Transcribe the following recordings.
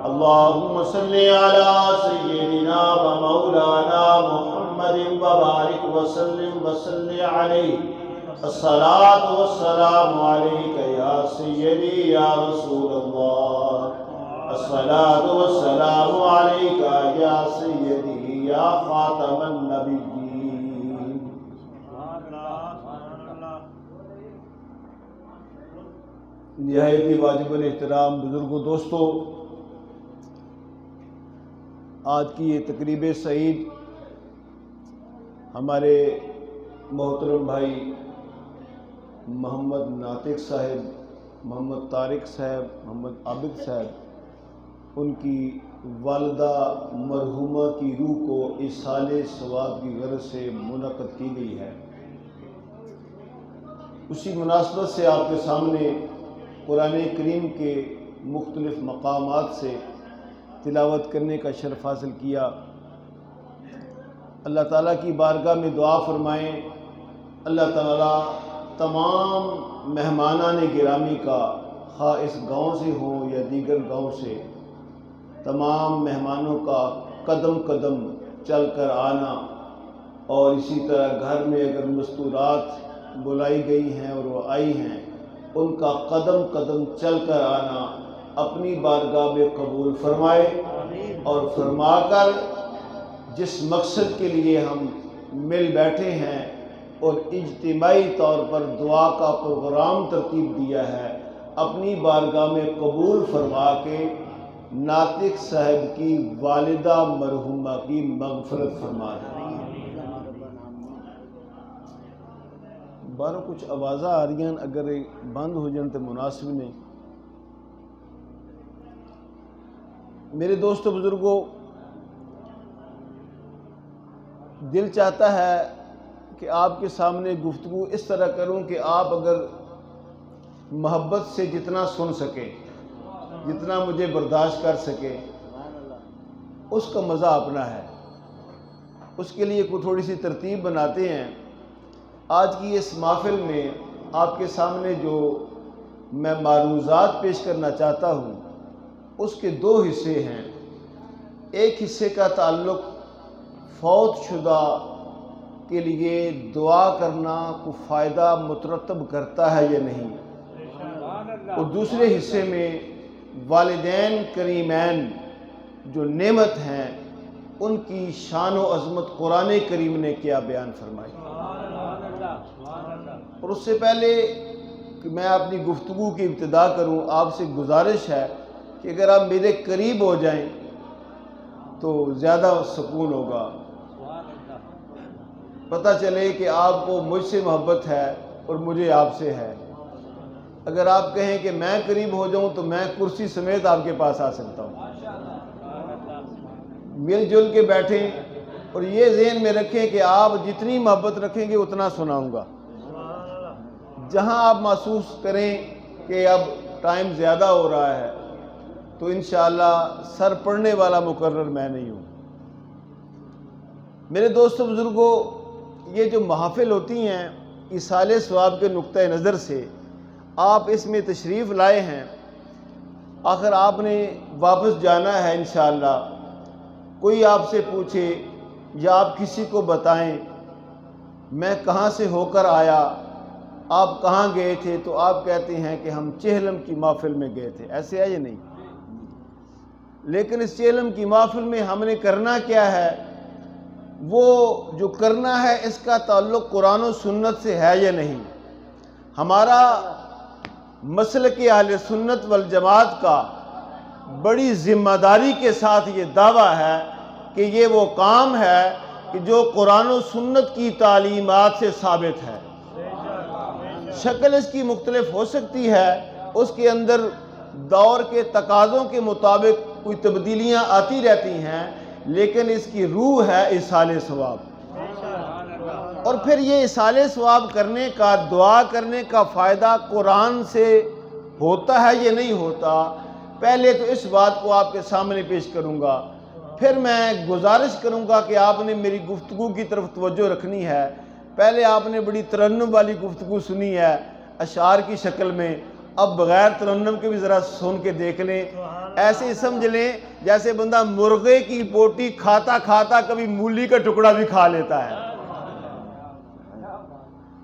اللهم صل على سيدنا ومولانا محمد وبارك وسلم وصل عليه الصلاة والسلام عليك يا سيدي يا رسول الله الصلاة والسلام عليك يا سيدي يا خاتم النبيين. نہایت ہی واجب الاحترام بزرگوں دوستوں، آج کی یہ تقریب سعید ہمارے محترم بھائی محمد ناطق صاحب، محمد طارق صاحب، محمد عابد صاحب، ان کی والدہ مرحومہ کی روح کو ایصال ثواب کی غرض سے منعقد کی گئی ہے۔ اسی مناسبت سے آپ کے سامنے قرآن کریم کے مختلف مقامات سے تلاوت کرنے کا شرف حاصل کیا۔ اللہ تعالیٰ کی بارگاہ میں دعا فرمائیں، اللہ تعالیٰ تمام مہمانان گرامی کا، خواہ اس گاؤں سے ہوں یا دیگر گاؤں سے، تمام مہمانوں کا قدم قدم چل کر آنا، اور اسی طرح گھر میں اگر مستورات بلائی گئی ہیں اور وہ آئی ہیں، ان کا قدم قدم چل کر آنا اپنی بارگاہ میں قبول فرمائے، اور فرما کر جس مقصد کے لیے ہم مل بیٹھے ہیں اور اجتماعی طور پر دعا کا پروگرام ترتیب دیا ہے، اپنی بارگاہ میں قبول فرما کے ناطق صاحب کی والدہ مرحومہ کی مغفرت فرما دیں۔ باروں کچھ آوازاں آ رہی ہیں، اگر بند ہو جائیں تو مناسب نہیں۔ میرے دوستو بزرگوں، دل چاہتا ہے کہ آپ کے سامنے گفتگو اس طرح کروں کہ آپ اگر محبت سے جتنا سن سکیں، جتنا مجھے برداشت کر سکیں، اس کا مزہ اپنا ہے۔ اس کے لیے کوئی تھوڑی سی ترتیب بناتے ہیں۔ آج کی اس محفل میں آپ کے سامنے جو میں معروضات پیش کرنا چاہتا ہوں، اس کے دو حصے ہیں۔ ایک حصے کا تعلق فوت شدہ کے لیے دعا کرنا کو فائدہ مترتب کرتا ہے یا نہیں، اور دوسرے حصے میں والدین کریمین جو نعمت ہیں، ان کی شان و عظمت قرآن کریم نے کیا بیان فرمائی۔ اور اس سے پہلے کہ میں اپنی گفتگو کی ابتدا کروں، آپ سے گزارش ہے کہ اگر آپ میرے قریب ہو جائیں تو زیادہ سکون ہوگا، پتہ چلے کہ آپ کو مجھ سے محبت ہے اور مجھے آپ سے ہے۔ اگر آپ کہیں کہ میں قریب ہو جاؤں تو میں کرسی سمیت آپ کے پاس آ سکتا ہوں۔ مل جل کے بیٹھیں اور یہ ذہن میں رکھیں کہ آپ جتنی محبت رکھیں گے اتنا سناؤں گا۔ جہاں آپ محسوس کریں کہ اب ٹائم زیادہ ہو رہا ہے تو انشاءاللہ سر پڑھنے والا مقرر میں نہیں ہوں۔ میرے دوستو بزرگوں، یہ جو محافل ہوتی ہیں ایصال ثواب کے نقطہ نظر سے آپ اس میں تشریف لائے ہیں، آخر آپ نے واپس جانا ہے انشاءاللہ۔ کوئی آپ سے پوچھے یا آپ کسی کو بتائیں میں کہاں سے ہو کر آیا، آپ کہاں گئے تھے، تو آپ کہتے ہیں کہ ہم چہلم کی محفل میں گئے تھے۔ ایسے ہے یا نہیں؟ لیکن اس چہلم کی محفل میں ہم نے کرنا کیا ہے؟ وہ جو کرنا ہے اس کا تعلق قرآن و سنت سے ہے یا نہیں؟ ہمارا مسلک اہل سنت والجماعت کا بڑی ذمہ داری کے ساتھ یہ دعویٰ ہے کہ یہ وہ کام ہے کہ جو قرآن و سنت کی تعلیمات سے ثابت ہے۔ شکل اس کی مختلف ہو سکتی ہے، اس کے اندر دور کے تقاضوں کے مطابق کوئی تبدیلیاں آتی رہتی ہیں، لیکن اس کی روح ہے ایصال ثواب۔ اور پھر یہ ایصال ثواب کرنے کا، دعا کرنے کا فائدہ قرآن سے ہوتا ہے یا نہیں ہوتا، پہلے تو اس بات کو آپ کے سامنے پیش کروں گا، پھر میں گزارش کروں گا کہ آپ نے میری گفتگو کی طرف توجہ رکھنی ہے۔ پہلے آپ نے بڑی ترنم والی گفتگو سنی ہے اشعار کی شکل میں، اب بغیر ترنم کے بھی ذرا سن کے دیکھ لیں، ایسے ہی سمجھ لیں جیسے بندہ مرغے کی بوٹی کھاتا کھاتا کبھی مولی کا ٹکڑا بھی کھا لیتا ہے،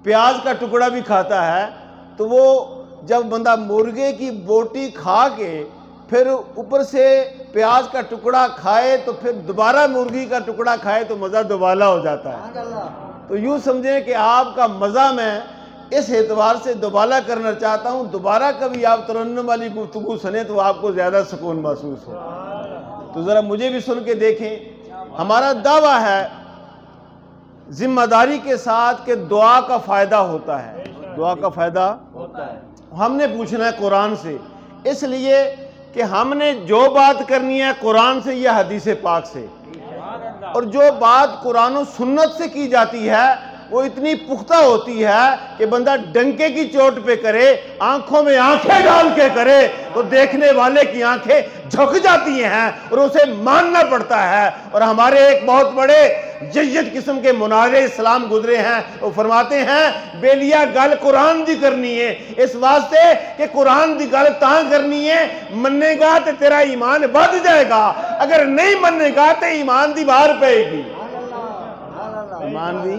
پیاز کا ٹکڑا بھی کھاتا ہے، تو وہ جب بندہ مرغے کی بوٹی کھا کے پھر اوپر سے پیاز کا ٹکڑا کھائے تو پھر دوبارہ مرغی کا ٹکڑا کھائے تو مزہ دوبالا ہو جاتا ہے۔ تو یوں سمجھیں کہ آپ کا مزہ میں اس اعتبار سے دوبالا کرنا چاہتا ہوں، دوبارہ کبھی آپ ترنم والی گفتگو سنیں تو آپ کو زیادہ سکون محسوس ہو۔ تو ذرا مجھے بھی سن کے دیکھیں۔ ہمارا دعویٰ ہے ذمہ داری کے ساتھ کہ دعا کا فائدہ ہوتا ہے، دعا کا فائدہ ہوتا ہے۔ ہم نے پوچھنا ہے قرآن سے، اس لیے کہ ہم نے جو بات کرنی ہے قرآن سے یا حدیث پاک سے، اور جو بات قرآن و سنت سے کی جاتی ہے وہ اتنی پختہ ہوتی ہے کہ بندہ ڈنکے کی چوٹ پہ کرے، آنکھوں میں آنکھیں ڈال کے کرے تو دیکھنے والے کی آنکھیں جھک جاتی ہیں اور اسے ماننا پڑتا ہے۔ اور ہمارے ایک بہت بڑے جید قسم کے مناظر اسلام گزرے ہیں، وہ فرماتے ہیں بیلیا گل قرآن دی کرنی ہے، اس واسطے کہ قرآن دی گل تاں کرنی ہے مننے گا تے تیرا ایمان بڑھ جائے گا، اگر نہیں مننے گا تے ایمان دی باہر پے گی، ایمان دی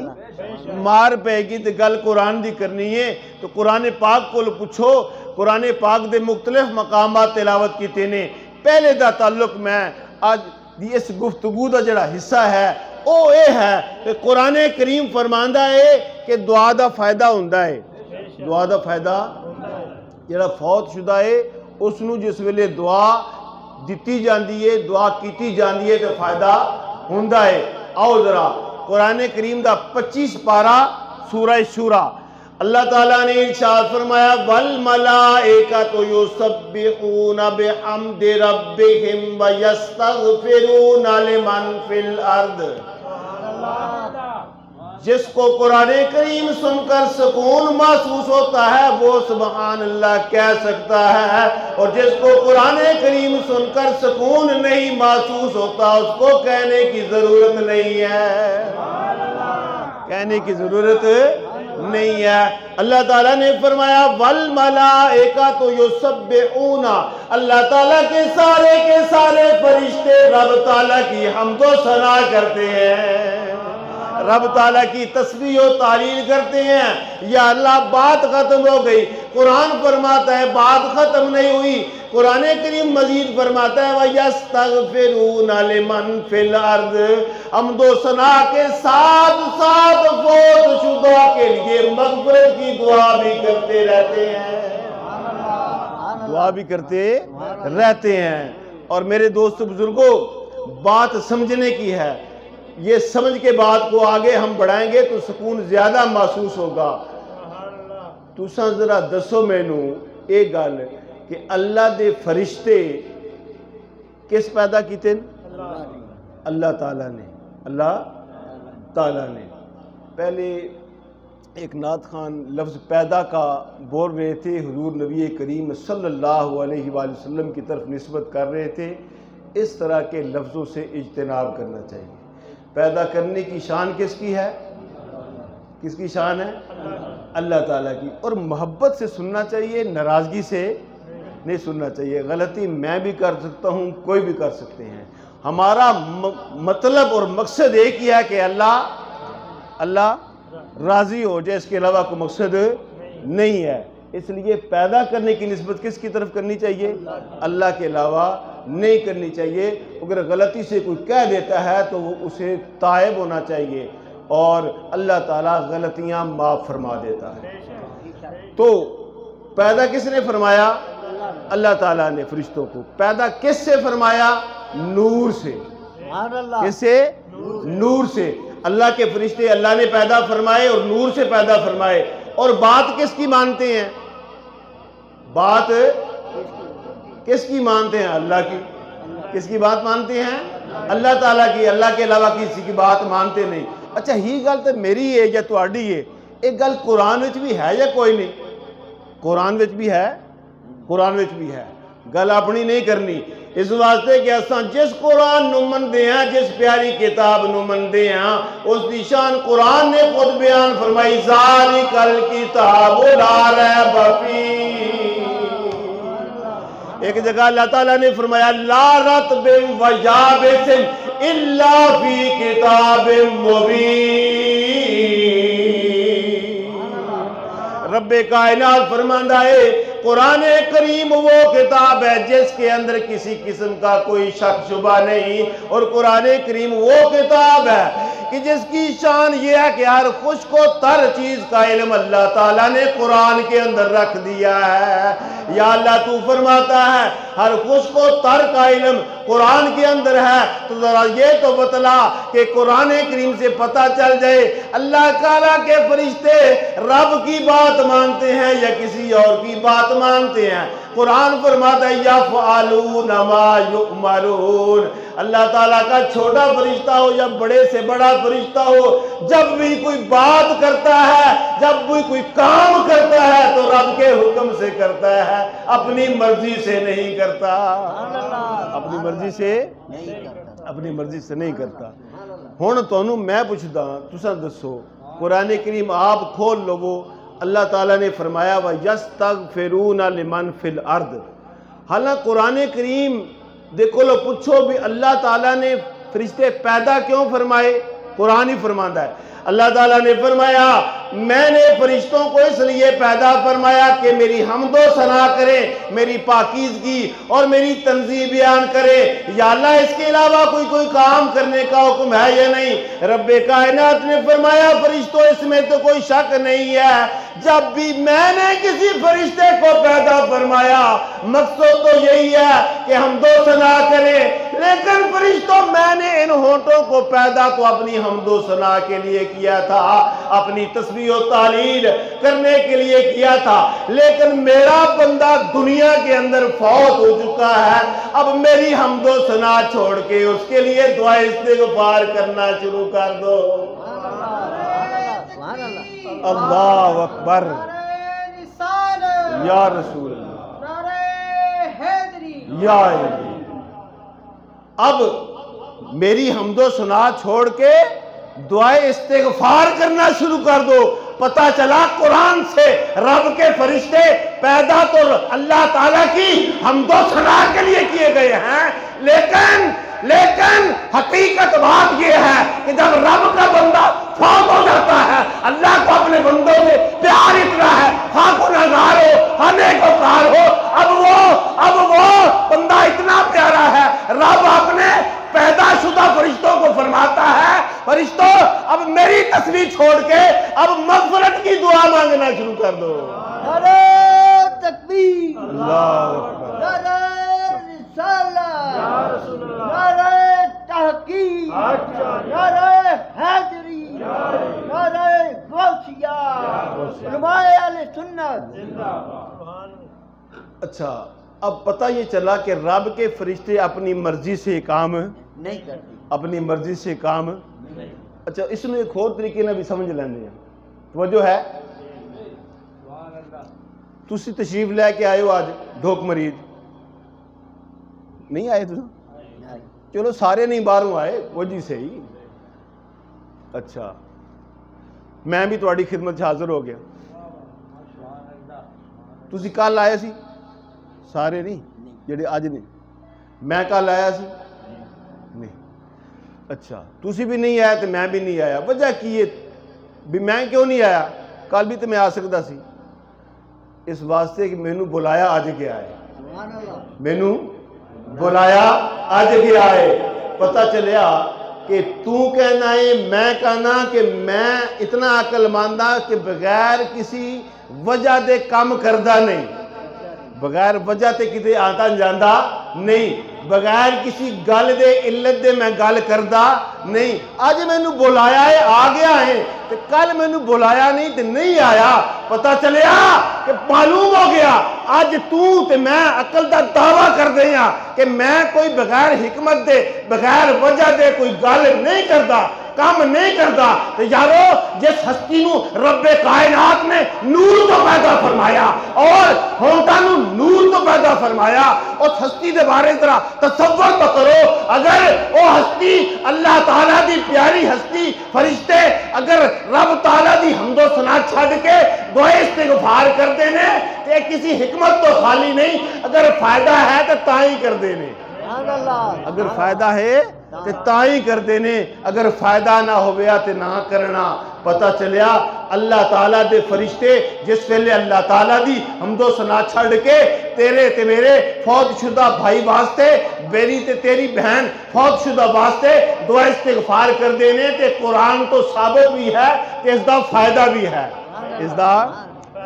مار پے گی۔ تو گل قرآن دی کرنی ہے تو قرآن پاک کو پوچھو، قرآن پاک دے مختلف مقامات تلاوت کیتے نے۔ پہلے دا تعلق میں آج اس گفتگو دا جڑا حصہ ہے وہ اے ہے کہ قرآن کریم فرماندا ہے کہ دعا دا فائدہ ہوندا ہے، دعا دا فائدہ جڑا فوت شدہ ہے اس نو جس ویلے دعا دتی جاندی ہے، دعا کیتی جاندی ہے تو فائدہ ہوندا ہے۔ آؤ ذرا قرآن کریم دا 25 پارہ سورہ شورى، اللہ تعالیٰ نے ارشاد فرمایا والملائکۃ یسبحون بحمد ربہم ویستغفرون لمن فی الارض۔ جس کو قرآن کریم سن کر سکون محسوس ہوتا ہے وہ سبحان اللہ کہہ سکتا ہے، اور جس کو قرآن کریم سن کر سکون نہیں محسوس ہوتا اس کو کہنے کی ضرورت نہیں ہے، کہنے کی ضرورت نہیں ہے۔ اللہ تعالیٰ نے فرمایا والملائکۃ یسبحون، اللہ تعالیٰ کے سارے فرشتے رب تعالیٰ کی حمد و ثنا کرتے ہیں، رب تعالیٰ کی تسبیح و تعلیل کرتے ہیں۔ یا اللہ بات ختم ہو گئی، قرآن فرماتا ہے بات ختم نہیں ہوئی، قرآن کریم مزید فرماتا ہے وَيَسْتَغْفِرُونَ لِمَنْ فِي الْأَرْضِ، حمد و ثنا کے ساتھ ساتھ فوت شدہ کے لیے مغفرت کی دعا بھی کرتے رہتے ہیں، دعا بھی کرتے رہتے ہیں۔ اور میرے دوست بزرگوں بات سمجھنے کی ہے، یہ سمجھ کے بات کو آگے ہم بڑھائیں گے تو سکون زیادہ محسوس ہوگا۔ تُساں ذرا دسو مینوں ایک گل کہ اللہ دے فرشتے کس پیدا کیتے ہیں؟ اللہ تعالیٰ نے، اللہ تعالیٰ نے۔ پہلے ایک نعت خان لفظ پیدا کا بول رہے تھے، حضور نبی کریم صلی اللہ علیہ وآلہ وسلم کی طرف نسبت کر رہے تھے، اس طرح کے لفظوں سے اجتناب کرنا چاہیے۔ پیدا کرنے کی شان کس کی ہے؟ کس کی شان ہے؟ اللہ تعالیٰ کی۔ اور محبت سے سننا چاہیے، ناراضگی سے نہیں سننا چاہیے۔ غلطی میں بھی کر سکتا ہوں، کوئی بھی کر سکتے ہیں، ہمارا مطلب اور مقصد ایک ہی ہے کہ اللہ راضی ہو جائے، اس کے علاوہ کوئی مقصد نہیں ہے۔ اس لیے پیدا کرنے کی نسبت کس کی طرف کرنی چاہیے؟ اللہ کے علاوہ نہیں کرنی چاہیے۔ اگر غلطی سے کوئی کہہ دیتا ہے تو وہ اسے تائب ہونا چاہیے، اور اللہ تعالیٰ غلطیاں معاف فرما دیتا ہے۔ تو پیدا کس نے فرمایا؟ اللہ تعالیٰ نے فرشتوں کو۔ پیدا کس سے فرمایا؟ نور سے۔ کس سے؟ نور سے۔ اللہ کے فرشتے اللہ نے پیدا فرمائے اور نور سے پیدا فرمائے۔ اور بات کس کی مانتے ہیں؟ بات کس کی مانتے ہیں؟ اللہ کی۔ کس کی بات مانتے ہیں؟ اللہ تعالیٰ کی۔ اللہ کے علاوہ کسی کی بات مانتے نہیں۔ اچھا ہی گل تو میری ہے یا تہاڈی ہے؟ ایک گل قرآن وچ بھی ہے یا کوئی نہیں؟ قرآن وچ بھی ہے، قرآن وچ بھی ہے، گل اپنی نہیں کرنی۔ اس واسطے کہ اساں جس قرآن نو مندے ہیں، جس پیاری کتاب نو مندے ہیں، اس دی شان قرآن نے خود بیان فرمائی ذالک الکتاب لا ریب فیہ ایک جگہ اللہ تعالیٰ نے فرمایا لا رطب و یابس الا فی کتاب مبین۔ رب کائنات فرماتا ہے قرآن کریم وہ کتاب ہے جس کے اندر کسی قسم کا کوئی شک شبہ نہیں، اور قرآن کریم وہ کتاب ہے کہ جس کی شان یہ ہے کہ ہر خشک و تر چیز کا علم اللہ تعالیٰ نے قرآن کے اندر رکھ دیا ہے۔ یا اللہ تو فرماتا ہے ہر خشک و تر کا علم قرآن کے اندر ہے، تو ذرا یہ تو بتلا کہ قرآن کریم سے پتہ چل جائے اللہ تعالیٰ کے فرشتے رب کی بات مانتے ہیں یا کسی اور کی بات مانتے ہیں۔ قرآن فرماتا ہے یفعلون ما یؤمرون، اللہ تعالیٰ کا چھوٹا فرشتہ ہو یا بڑے سے بڑا فرشتہ ہو، جب بھی کوئی بات کرتا ہے، جب بھی کوئی کام کرتا ہے تو رب کے حکم سے کرتا ہے، اپنی مرضی سے نہیں کرتا، اپنی مرضی سے نہیں کرتا۔ ہن تانوں میں پوچھدا تساں دسو، قرآن کریم آپ کھول لو، اللہ تعالیٰ نے فرمایا وَيَسْتَغْفِرُونَ لِمَنْ فِي الْأَرْضِ۔ حالانکہ قرآن کریم دیکھو لو پوچھو بھی اللہ تعالیٰ نے فرشتے پیدا کیوں فرمائے؟ قرآن ہی فرماتا ہے، اللہ تعالیٰ نے فرمایا میں نے فرشتوں کو اس لیے پیدا فرمایا کہ میری حمد و ثنا کریں، میری پاکیزگی اور میری تنزیہ بیان کریں۔ یا اللہ اس کے علاوہ کوئی کام کرنے کا حکم ہے یا نہیں؟ رب کائنات نے فرمایا فرشتوں اس میں تو کوئی شک نہیں ہے، جب بھی میں نے کسی فرشتے کو پیدا فرمایا مقصد تو یہی ہے کہ حمد و ثنا کریں، لیکن فرشتوں میں نے ان ہونٹوں کو پیدا تو اپنی حمد و ثنا کے لیے کیا تھا، اپنی تسبیح و تعلیل کرنے کے لیے کیا تھا، لیکن میرا بندہ دنیا کے اندر فوت ہو چکا ہے، اب میری حمد و ثنا چھوڑ کے اس کے لیے دعا استغفار کرنا شروع کر دو۔ اللہ اکبر، یا رسول اللہ، یا علی۔ اب میری حمد و ثنا چھوڑ کے دعائے استغفار کرنا شروع کر دو۔ پتہ چلا قرآن سے رب کے فرشتے پیدا تو اللہ تعالیٰ کی حمد و ثنا کے لیے کیے گئے ہیں، لیکن حقیقت بات یہ ہے کہ جب رب کا بندہ فوت ہو جاتا ہے، اللہ کو اپنے بندوں سے پیار اتنا ہے، خواہ گنہگار ہو خواہ نیکوکار ہو، اب وہ بندہ اتنا پیارا ہے، رب اپنے پیدا شدہ فرشتوں کو فرماتا ہے فرشتوں اب میری تسبیح چھوڑ کے اب مغفرت کی دعا مانگنا شروع کر دو۔ نعرہ تکبیر، اللہ اکبر، نعرہ رسالت، نعرہ تحقیق، نعرہ حیدری، نعرہ غوثیہ، علماء اہل سنت۔ اچھا اب پتہ یہ چلا کہ رب کے فرشتے اپنی مرضی سے کام نہیں کرتی، اپنی مرضی سے کام۔ اچھا اس میں ایک اور طریقے نہ بھی سمجھ لینے ہیں، توجہ ہے؟ تسی تشریف لے کے آئے ہو آج ڈھوک مرید نہیں آئے تو چلو سارے نہیں باہروں آئے وجہ سے ہی۔ اچھا میں بھی تواڈی خدمت سے حاضر ہو گیا، تسی کل آئے سی سارے نہیں جڑے اج نہیں، میں کل آیا سی نہیں، اچھا تسی بھی نہیں آیا تو میں بھی نہیں آیا، وجہ کی ہے بھی میں کیوں نہیں آیا؟ کل بھی تو میں آ سکتا سی، اس واسطے کہ مینوں بلایا اج گیا ہے، مینوں بلایا اج گیا ہے۔ پتہ چلیا کہ تو کہنا ہے میں کہنا کہ میں اتنا عقل ماندہ کہ بغیر کسی وجہ دے کام کردہ نہیں، بغیر وجہ تے کتے آتا جاندہ نہیں، بغیر کسی گل دے علت دے میں گل کردہ نہیں۔ آج میں نو بلایا ہے آ گیا ہے، تو کل میں نو بلایا نہیں تو نہیں آیا۔ پتہ چلیا کہ معلوم ہو گیا آج تو تے میں عقل دا دعویٰ کر دیں کہ میں کوئی بغیر حکمت دے بغیر وجہ دے کوئی گل نہیں کردہ، کم نہیں کرتا تو یارو جس ہستی نو رب کائنات نے نور تو پیدا فرمایا اور ہونٹاں نو نور تو پیدا فرمایا، اس ہستی دے بارے ذرا تصور تو کرو، اگر وہ ہستی اللہ تعالیٰ دی پیاری ہستی فرشتے اگر رب تعالیٰ دی حمد و ثنا چھڈ کے دعائے استغفار کر دینے تے کسی حکمت تو خالی نہیں، اگر فائدہ ہے تو تاں ہی کر دینے، اگر فائدہ ہے تو تاں کر دینے، اگر فائدہ نہ ہویا تو نہ کرنا۔ پتہ چلیا اللہ تعالیٰ دے فرشتے جس ویلے اللہ تعالیٰ دی حمد و ثنا چھڑ کے تیرے تے میرے فوت شدہ بھائی واسطے، میری تے تیری بہن فوت شدہ واسطے دعا استغفار کر دینے تے قرآن تو ثابت بھی ہے تے اس دا فائدہ بھی ہے، اس دا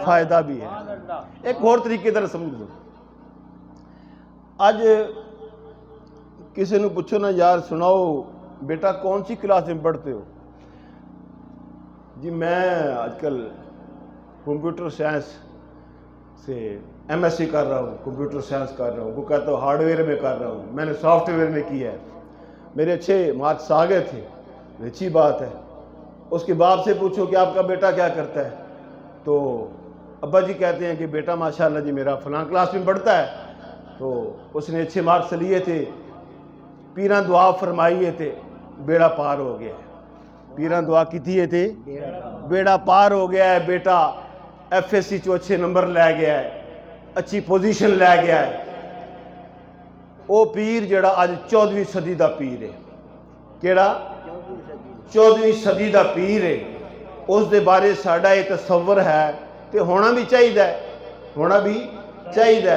فائدہ بھی ہے۔ ایک اور طریقے طرح سمجھ دو، آج کسی نے پوچھو نا یار سناؤ بیٹا کون سی کلاس میں پڑھتے ہو؟ جی میں آج کل کمپیوٹر سائنس سے ایم ایس سی کر رہا ہوں، کمپیوٹر سائنس کر رہا ہوں، وہ کہتا ہوں ہارڈ ویئر میں کر رہا ہوں، میں نے سافٹ ویئر میں کیا ہے، میرے اچھے مارکس آ گئے تھے، اچھی بات ہے۔ اس کے باپ سے پوچھو کہ آپ کا بیٹا کیا کرتا ہے، تو ابا جی کہتے ہیں کہ بیٹا ماشاءاللہ جی میرا فلاں کلاس میں پڑھتا ہے، تو اس نے اچھے مارکس لیے تھے، پیران دعا فرمائیے تھے، بیڑا پار ہو گیا ہے، پیران دعا کی تھی تھے، بیڑا پار ہو گیا ہے، بیٹا ایف ایس سی چو اچھے نمبر لے گیا ہے، اچھی پوزیشن لے گیا ہے۔ وہ پیر جڑا آج 14ویں صدی دا پیر ہے، کیڑا 14ویں صدی دا پیر ہے، اس دے بارے ساڑھا یہ تصور ہے تے ہونا بھی چاہیے، ہونا بھی چاہیے،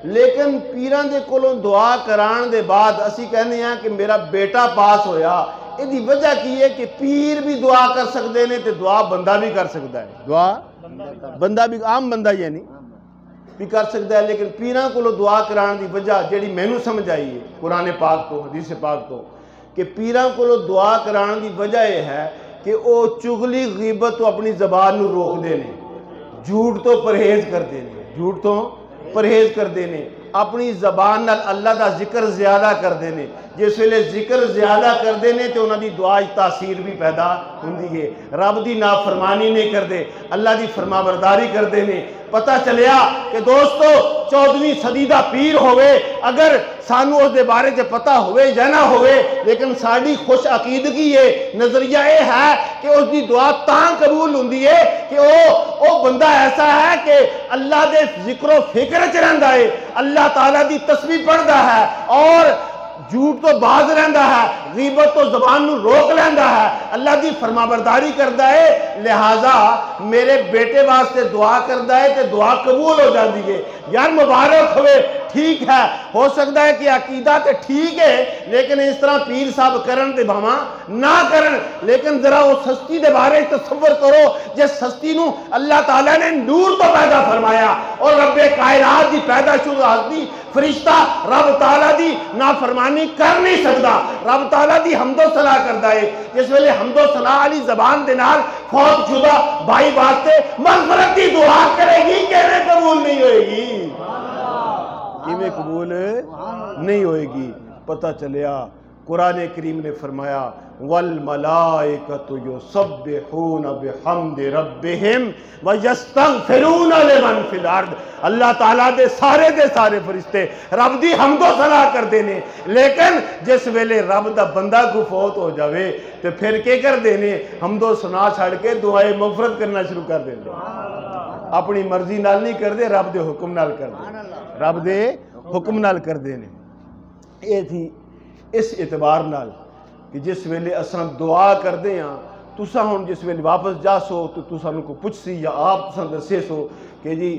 لیکن پیران دے کولوں دعا کران دے بعد اسی کہنے ہیں کہ میرا بیٹا پاس ہویا، یہ وجہ کی ہے کہ پیر بھی دعا کر سکتے ہیں تے دعا بندہ بھی کر سکتا ہے، دعا بندہ بھی عام بندہ یعنی بھی کر سکتا ہے، لیکن پیران کولوں دعا کران دی وجہ جیڑی میں نو سمجھ آئی ہے قرآن پاک تو حدیث پاک تو کہ پیران کولوں دعا کران دی وجہ یہ ہے کہ وہ چغلی غیبت تو اپنی زبان نو روک دینے، جھوٹ تو پرہیز کر دینے، جھوٹ تو پرہیز کر دینے، اپنی زبان نال اللہ دا ذکر زیادہ کر دینے، جس ویلے ذکر زیادہ کر دینے تو انہاں دی دعا تاثیر بھی پیدا ہوندی ہے، رب دی نافرمانی نہیں کر دے، اللہ دی فرمانبرداری کر دینے۔ پتہ چلیا کہ دوستو 14ویں صدی دا پیر ہوئے، اگر سانو اس دے بارے سے پتہ ہوئے یا نہ ہوئے، لیکن ساڑی خوش عقیدگی ہے، نظریہ یہ ہے کہ اس دی دعا تاں قبول ہوندی ہے کہ وہ بندہ ایسا ہے کہ اللہ دے ذکر و فکر چ رہندا ہے، اللہ تعالیٰ دی تسبیح پڑھدا ہے اور جھوٹ تو باز رہندا ہے، غیبت تو زبان نو روک لیندا ہے، اللہ دی فرمانبرداری کردا ہے، لہٰذا میرے بیٹے واسطے دعا کردا ہے تے دعا قبول ہو جاندی ہے۔ یار مبارک ہوئے، ٹھیک ہے، ہو سکتا ہے کہ عقیدہ تے ٹھیک ہے، لیکن اس طرح پیر صاحب کرن تے بھاواں نہ کرن، لیکن ذرا اس ہستی دے بارے تصور کرو جس ہستی نو اللہ تعالیٰ نے نور تو پیدا فرمایا اور رب کائنات دی پیدا شدہ ہستی فرشتہ رب تعالیٰ دی نافرمانی کر نہیں سکتا، رب تعالیٰ دی حمد و ثنا کردا ہے، جس ویلے حمد و ثنا علی زبان دے نال فوت شدہ بھائی واسطے مغفرت دی دعا کرے گی کہ قبول نہیں ہوئے گی، کیویں قبول نہیں ہوئے گی۔ پتہ چلیا قرآن کریم نے فرمایا والملائکۃ یسبحون بحمد ربہم ویستغفرون لمن فی الارض، اللہ تعالیٰ دے سارے فرشتے رب دی حمد و ثنا کر دینے، لیکن جس ویلے رب دا بندہ کو فوت ہو جاوے تو پھر کیا کر دینے، حمد و ثنا چھڑ کے دعائے مغفرت کرنا شروع کر دینے، اپنی مرضی نال نہیں کر دے، رب دے حکم نال کر دے، رب دے حکم نال کر دینے۔ یہ تھی اس اعتبار نال کہ جس ویلے اساں دعا کر دے ہاں، تساں ہن جس ویلے واپس جا سو تو تساں کو پوچھ سی یا آپ تساں دسے سو کہ جی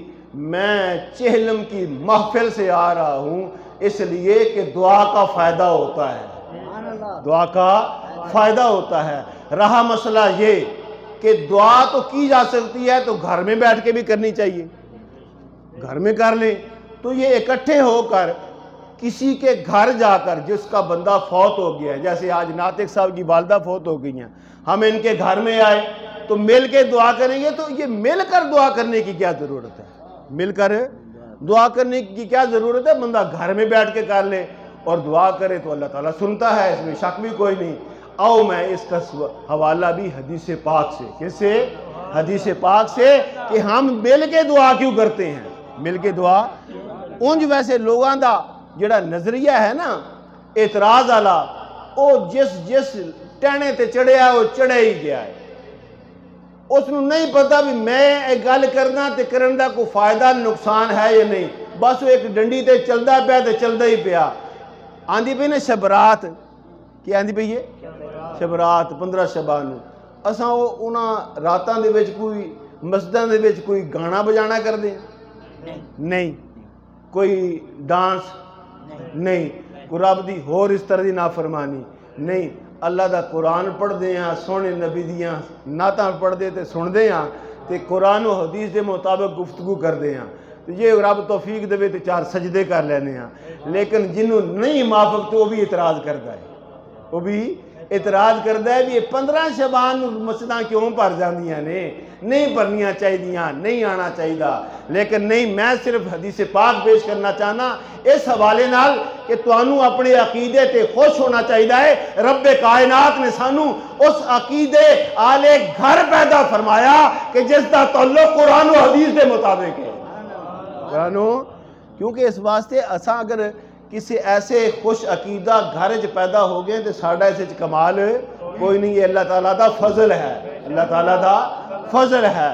میں چہلم کی محفل سے آ رہا ہوں اس لیے کہ دعا کا فائدہ ہوتا ہے، دعا کا فائدہ ہوتا ہے۔ رہا مسئلہ یہ کہ دعا تو کی جا سکتی ہے تو گھر میں بیٹھ کے بھی کرنی چاہیے، گھر میں کر لیں، تو یہ اکٹھے ہو کر کسی کے گھر جا کر جس کا بندہ فوت ہو گیا ہے، جیسے آج ناطق صاحب کی والدہ فوت ہو گئی ہیں، ہم ان کے گھر میں آئے تو مل کے دعا کریں گے، تو یہ مل کر دعا کرنے کی کیا ضرورت ہے، مل کر دعا کرنے کی کیا ضرورت ہے، بندہ گھر میں بیٹھ کے کر لے اور دعا کرے تو اللہ تعالیٰ سنتا ہے، اس میں شک بھی کوئی نہیں۔ آؤ میں اس کا حوالہ بھی حدیث پاک سے، کس سے؟ حدیث پاک سے، کہ ہم مل کے دعا کیوں کرتے ہیں؟ مل کے دعا انج ویسے لوگاں دا جڑا نظریہ ہے نا اعتراض والا، او جس ٹہنے تے چڑھیا وہ چڑھے ہی گیا ہے، اس نو نہیں پتا بھی میں ایک گل کرنا تے کرن دا کوئی فائدہ نقصان ہے یا نہیں، بس وہ ایک ڈنڈی تے چلدا پیا تے چلدا ہی پیا۔ آندی پئی نے شبرات، کی آندی پئی ہے؟ شبرات 15 شبان، اساں انہاں راتاں دے وچ کوئی مسجداں دے وچ کوئی گانا بجانا کر دیں؟ نہیں۔ کوئی ڈانس؟ نہیں۔ کوئی رب دی ہور اس طرح دی نافرمانی؟ نہیں۔ اللہ دا قرآن پڑھ دے ہیں، سونے نبی دیاں نعتاں پڑھ دے تے سن دے ہیں تے قرآن و حدیث دے مطابق گفتگو کر دے ہیں، تو یہ رب توفیق دے تے 4 سجدے کر لینے ہیں۔ لیکن جنہوں نہیں موافق تو وہ بھی اعتراض کرتا ہے، وہ بھی اعتراض کرتا ہے بھی یہ 15 شبان مسجداں کیوں پر جاندیاں نے؟ نہیں پڑھنیاں چاہیدیاں، نہیں آنا چاہیدہ۔ لیکن نہیں، میں صرف حدیث پاک پیش کرنا چاہنا اس حوالے نال کہ توانوں اپنے عقیدے تے خوش ہونا چاہیدہ ہے۔ رب کائنات نے سانوں اس عقیدے آلے گھر پیدا فرمایا کہ جس دا تعلق قرآن و حدیث دے مطابق ہے۔ کیونکہ اس واسطے اساں اگر کسی ایسے خوش عقیدہ گھر پیدا ہو گئے تو ساڑھا اسے کمال کوئی نہیں، یہ اللہ تعالیٰ دا فضل ہے، اللہ تعالیٰ دا فضل ہے۔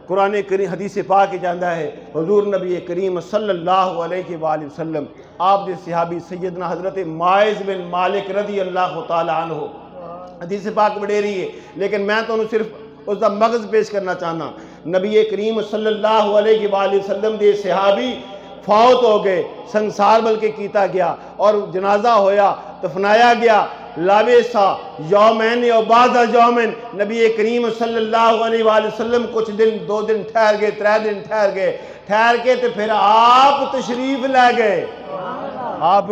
قرآن کریم حدیث پاک جاندہ ہے حضور نبی کریم صلی اللہ علیہ وآلہ وسلم آپ دے صحابی سیدنا حضرت معاذ بن مالک رضی اللہ تعالیٰ عنہ، حدیث پاک بڑے رہی ہے لیکن میں تو انہوں صرف اس دا مغز پیش کرنا چاہنا۔ نبی کریم صلی اللہ علیہ وآلہ وسلم دے صحابی فوت ہو گئے، سنسار بلکہ کیتا گیا اور جنازہ ہویا، دفنایا گیا۔ لابیسا یومین و بعد یومین نبی کریم صلی اللہ علیہ وآلہ وسلم کچھ دن، 2 دن ٹھہر گئے، 3 دن ٹھہر گئے، ٹھہر کے تو پھر آپ تشریف لے گئے، آپ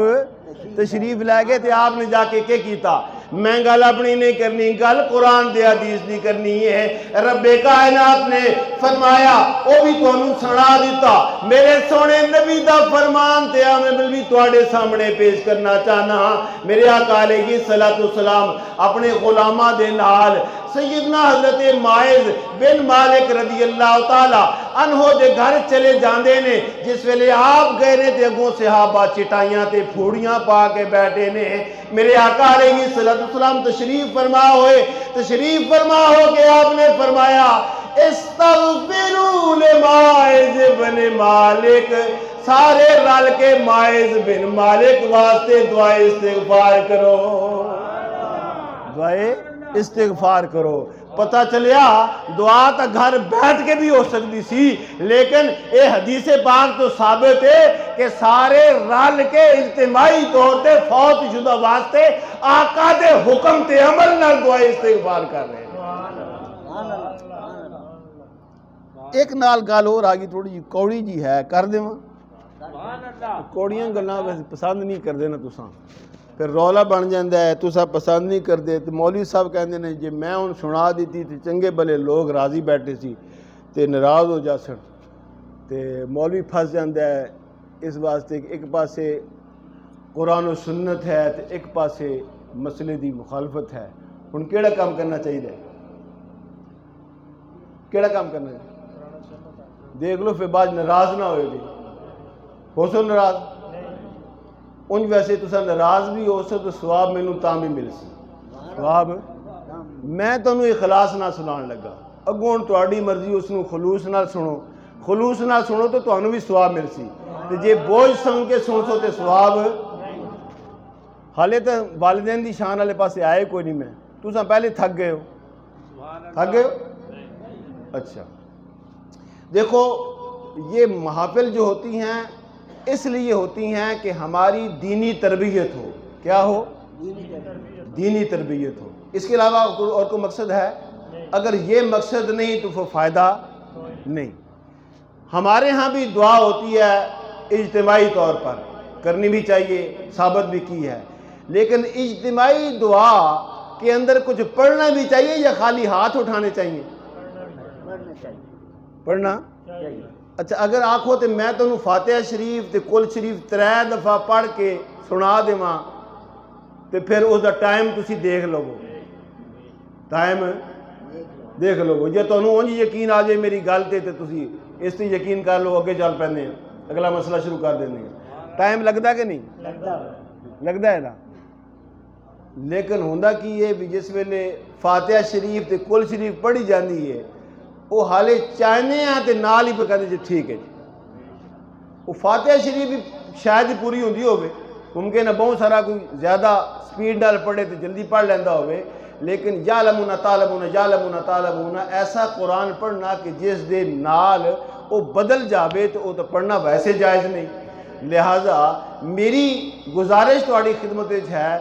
تشریف لے گئے تو آپ نے جا کے کیا کیتا؟ میں گل اپنی نہیں کرنی، گل قرآن دے حدیث نہیں کرنی ہے۔ رب کائنات نے فرمایا وہ بھی تو انہوں سنا دیتا، میرے سونے نبی دا فرمان تے میں بھی تواڈے سامنے پیش کرنا چاہنا۔ میرے آقا علیہ السلام اپنے غلامہ دے نال سیدنا حضرت معاذ بن مالک رضی اللہ تعالی عنہ دے گھر چلے جاندے نے، جس ویلے آپ گئے نے تے اگوں صحابہ چٹائیاں تے پھوڑیاں پا کے بیٹھے نے۔ میرے آقا علیہ السلام تشریف فرما ہوئے، تشریف فرما ہو کے آپ نے فرمایا استغفروا لمعاذ بن مالک، سارے رل کے معاذ بن مالک واسطے دعائے استغفار کرو، دعائے استغفار کرو۔ پتہ چلیا دعا تا گھر بیٹھ کے بھی ہو سکتی سی، لیکن اے حدیث پاک تو ثابت ہے کہ سارے رل کے اجتماعی طور تے فوت شدہ واسطے آقا دے حکم تے عمل نال دعائے استغفار کر رہے ہیں۔ ایک نال گل اور آگی تھوڑی جی کوڑی جی ہے، کر دے ماں کوڑیاں گلنا پسند نہیں کر دینا تساں، پھر رولا بن جاندہ ہے، تساں پسند نہیں کر دے تو مولوی صاحب کہندے نے جی میں ان سنا دیتی تے چنگے بلے لوگ راضی بیٹھے سی تے ناراض ہو جا سن تے مولوی پھنس جاندہ ہے۔ اس واسطے ایک پاسے قرآن و سنت ہے تے ایک پاسے مسئلے دی مخالفت ہے، ان کیڑا کام کرنا چاہیے؟ کیڑا کام کرنا چاہیے؟ دیکھ لو پھر بعد ناراض نہ ہوئے گی، ہو سو ناراض ان ویسے تسا ناراض بھی ہو سو تو ثواب میں نوں تاں بھی مل سی، ثواب میں تو انہوں اخلاص نہ سنان لگا، اگوں تواڈی مرضی اس نوں خلوص نہ سنو، خلوص نہ سنو تو تانوں بھی ثواب مل سی، تے جے بوجھ سن کے سن سو تے ثواب حالے تو والدین دی شان والے پاسے آئے کوئی نہیں، میں تسا پہلے تھک گئے ہو، تھک گئے ہو؟ اچھا دیکھو یہ محافل جو ہوتی ہیں اس لیے ہوتی ہیں کہ ہماری دینی تربیت ہو، کیا ہو؟ دینی تربیت ہو، اس کے علاوہ اور کوئی مقصد ہے؟ اگر یہ مقصد نہیں تو فائدہ نہیں۔ ہمارے ہاں بھی دعا ہوتی ہے اجتماعی طور پر، کرنی بھی چاہیے، ثابت بھی کی ہے، لیکن اجتماعی دعا کے اندر کچھ پڑھنا بھی چاہیے یا خالی ہاتھ اٹھانے چاہیے؟ پڑھنا چاہیے۔ اچھا اگر آکھو تو میں تو فاتحہ شریف تے کل شریف 3 دفعہ پڑھ کے سنا دے ماں تو پھر اس دا ٹائم تسی دیکھ لو، ٹائم دیکھ لو، جے تانوں انج یقین آ جائے میری گل تے تسی اس تے یقین کر لو، اگے چل پیندے ہیں، اگلا مسئلہ شروع کر دیندے ہیں۔ ٹائم لگدا کہ نہیں لگدا ہے نا؟ لیکن ہوندا کی ہے بھی جس ویلے فاتحہ شریف تے کل شریف پڑھی جاندی ہے وہ حالے چاہنے ہیں تے نال ہی پہ کہتے جی ٹھیک ہے جی، وہ فاتحہ شریف بھی شاید ہی پوری ہوندی ہوئے، ممکن ہے بہت سارا کوئی زیادہ سپیڈ نال پڑھے تو جلدی پڑھ لیندہ ہوئے، لیکن یعلمون تعلمون یعلمون تعلمون ایسا قرآن پڑھنا کہ جس دے نال وہ بدل جاوے تو وہ تو پڑھنا ویسے جائز نہیں۔ لہٰذا میری گزارش تہاڈی خدمت وچ ہے،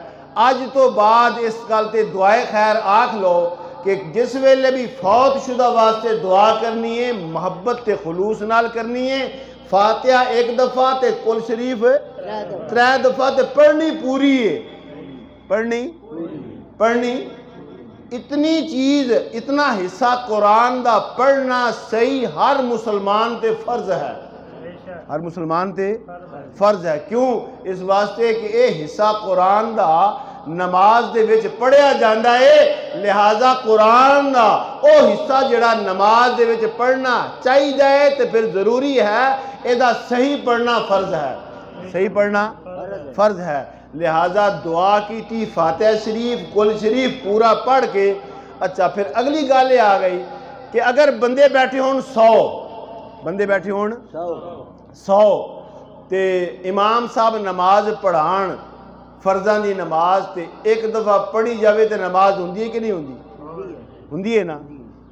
اج تو بعد اس گل تے دعائے خیر آکھ لو کہ جس ویلے بھی فوت شدہ واسطے دعا کرنی ہے محبت تے خلوص نال کرنی ہے، فاتحہ ایک دفعہ تے کل شریف 3 دفعہ تے پڑھنی پوری ہے، پڑھنی اتنی چیز اتنا حصہ قرآن دا پڑھنا صحیح ہر مسلمان تے فرض ہے، ہر مسلمان تے فرض ہے۔ کیوں؟ اس واسطے کہ اے حصہ قرآن دا نماز دے وچ پڑھیا جاندہ ہے، لہٰذا قرآن دا او حصہ جڑا نماز دے وچ پڑھنا چاہی جائے تو پھر ضروری ہے اے دا صحیح پڑھنا فرض ہے، صحیح پڑھنا فرض ہے۔ لہٰذا دعا کی تھی فاتحہ شریف کل شریف پورا پڑھ کے، اچھا پھر اگلی گالے آ گئی کہ اگر بندے بیٹھے ہون 100 بندے بیٹھے ہون 100 تے امام صاحب نماز پڑھان فرضاں دی نماز تے ایک دفعہ پڑھی جاوے تے نماز ہوندی ہے کہ نہیں ہوندی؟ ہوندی ہے نا،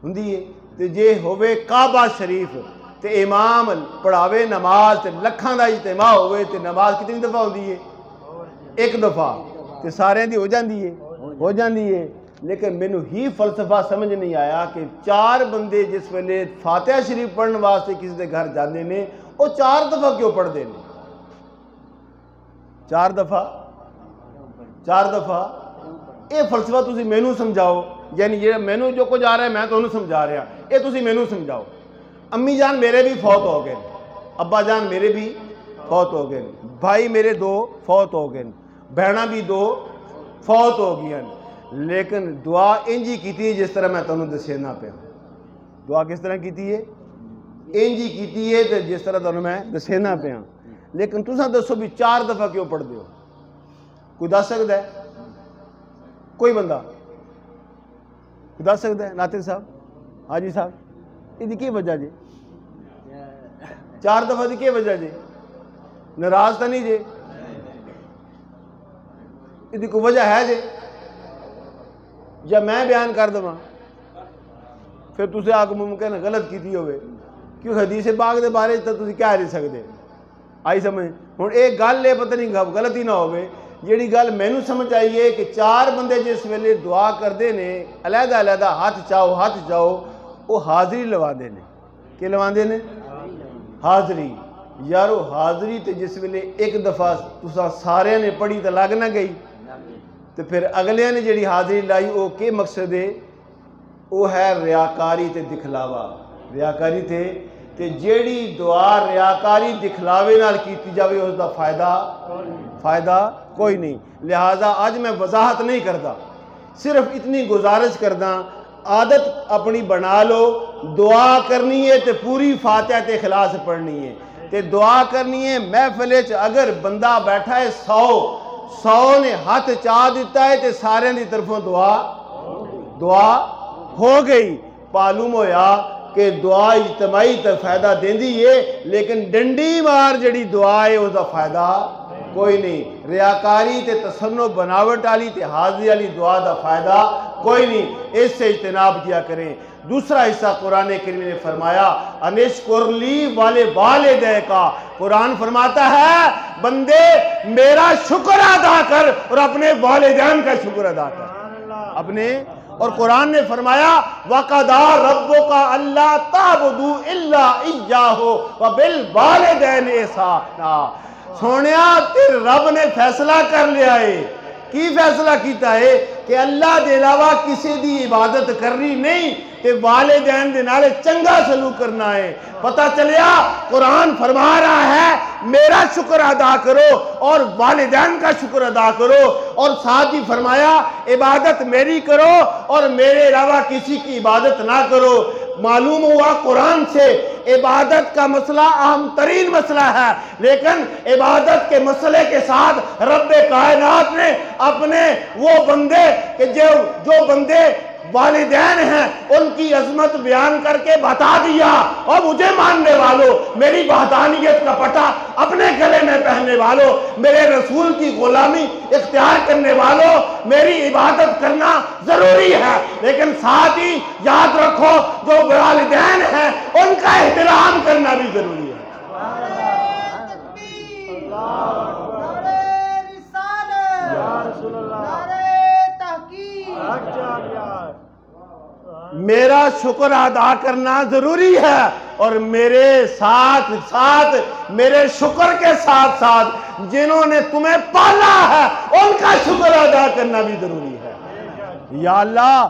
ہوندی ہے۔ تے جے ہوئے کعبہ شریف تے امام پڑھاوے نماز تے لکھاں دا اجتماع ہوئے تے نماز کتنی دفعہ ہوندی ہے؟ ایک دفعہ تے سارے دی ہو جاندی ہے۔ لیکن مینوں ہی فلسفہ سمجھ نہیں آیا کہ 4 بندے جس ویلے فاتحہ شریف پڑھن واسطے کسی دے گھر جاندے نے وہ 4 دفعہ کیوں پڑھ دے نے؟ 4 دفعہ اے فلسفہ تسی مینوں سمجھاؤ، یعنی یہ مینوں جو کچھ آ رہا ہے میں تو انہوں سمجھا رہا، اے تسی مینوں سمجھاؤ۔ امی جان میرے بھی فوت ہو گئے، ابا جان میرے بھی فوت ہو گئے، بھائی میرے 2 فوت ہو گئے، بہناں بھی 2 فوت ہو گئی ہیں، لیکن دعا انجی کیتی ہے جس طرح میں تانوں دسینا پیا۔ دعا کس طرح کیتی ہے؟ انجی کیتی ہے جس طرح تانوں میں دسینا پیا۔ لیکن تساں دسو بھی 4 دفعہ کیوں پڑھ دیو؟ کوئی دس سکتا ہے؟ کوئی بندہ کوئی دس سکتا ہے؟ ناطق صاحب، حاجی صاحب، یہ کی وجہ جی 4 دفعہ دی کی وجہ جی؟ ناراض تو نہیں جی؟ یہ کوئی وجہ ہے جی؟ یا میں بیان کر دوں پھر تسے آگ ممکن غلط کیتی ہوئے، کیوں حدیث پاک دے بارے تو تسی کیا نہیں سکتے؟ آئی سمجھ؟ ہوں ایک گل لے پتہ نہیں غلطی نہ ہوئے، جیڑی گل مینوں سمجھ آئی ہے کہ 4 بندے جس ویلے دعا کردے نے علیحدہ علیحدہ ہاتھ چاہو وہ حاضری لوا دے نے۔ کہ لوا دے نے؟ حاضری۔ یارو حاضری تے جس ویلے ایک دفعہ تسا سارے نے پڑھی تو لگ نہ گئی، تو پھر اگلے نے جیڑی حاضری لائی وہ کے مقصد ہے؟ وہ ہے ریاکاری تے دکھلاوا، ریاکاری تے جیڑی دعا ریاکاری دکھلاوے نال کیتی جاوے اس دا فائدہ کوئی نہیں۔ لہٰذا آج میں وضاحت نہیں کرتا، صرف اتنی گزارش کردہ عادت اپنی بنا لو، دعا کرنی ہے تے پوری فاتحہ تے اخلاص پڑھنی ہے، تے دعا کرنی ہے محفل وچ اگر بندہ بیٹھا ہے 100 نے ہاتھ چاہ دیتا ہے تے سارے دی طرفوں دعا ہو گئی۔ معلوم ہویا کہ دعا اجتماعی تے فائدہ دیندی ہے، لیکن ڈنڈی مار جڑی دعا ہے اس دا فائدہ کوئی نہیں۔ ریاکاری تے تصنع بناوٹ والی تے حاضری والی دعا دا فائدہ کوئی نہیں، اس سے اجتناب کیا کریں۔ دوسرا حصہ قرآن کریم نے فرمایا انشکر لی والدیکا، قرآن فرماتا ہے بندے میرا شکر ادا کر اور اپنے والدین کا شکر ادا کر اپنے۔ اور قرآن نے فرمایا وَقَضَىٰ رَبُّكَ أَلَّا تَعْبُدُوا إِلَّا إِيَّاهُ وَبِالْوَالِدَيْنِ إِحْسَانًا۔ سونیا تیرے رب نے فیصلہ کر لیا ہے، کی فیصلہ کیتا ہے کہ کہ اللہ دے علاوہ کسی دی عبادت کرنی نہیں تے والدین دے نال چنگا سلوک کرنا ہے۔ پتہ چلیا قرآن فرما رہا ہے میرا شکر ادا کرو اور والدین کا شکر ادا کرو، اور ساتھ ہی فرمایا عبادت میری کرو اور میرے علاوہ کسی کی عبادت نہ کرو۔ معلوم ہوا قرآن سے عبادت کا مسئلہ اہم ترین مسئلہ ہے، لیکن عبادت کے مسئلے کے ساتھ رب کائنات نے اپنے وہ بندے کہ جو بندے والدین ہیں ان کی عظمت بیان کر کے بتا دیا، اور مجھے ماننے والوں، میری وحدانیت کا پٹا اپنے گلے میں پہننے والوں، میرے رسول کی غلامی اختیار کرنے والوں، میری عبادت کرنا ضروری ہے، لیکن ساتھ ہی یاد رکھو جو والدین ہیں ان کا احترام کرنا بھی ضروری ہے۔ میرا شکر ادا کرنا ضروری ہے، اور میرے ساتھ ساتھ میرے شکر کے ساتھ ساتھ جنہوں نے تمہیں پالا ہے ان کا شکر ادا کرنا بھی ضروری ہے۔ یا اللہ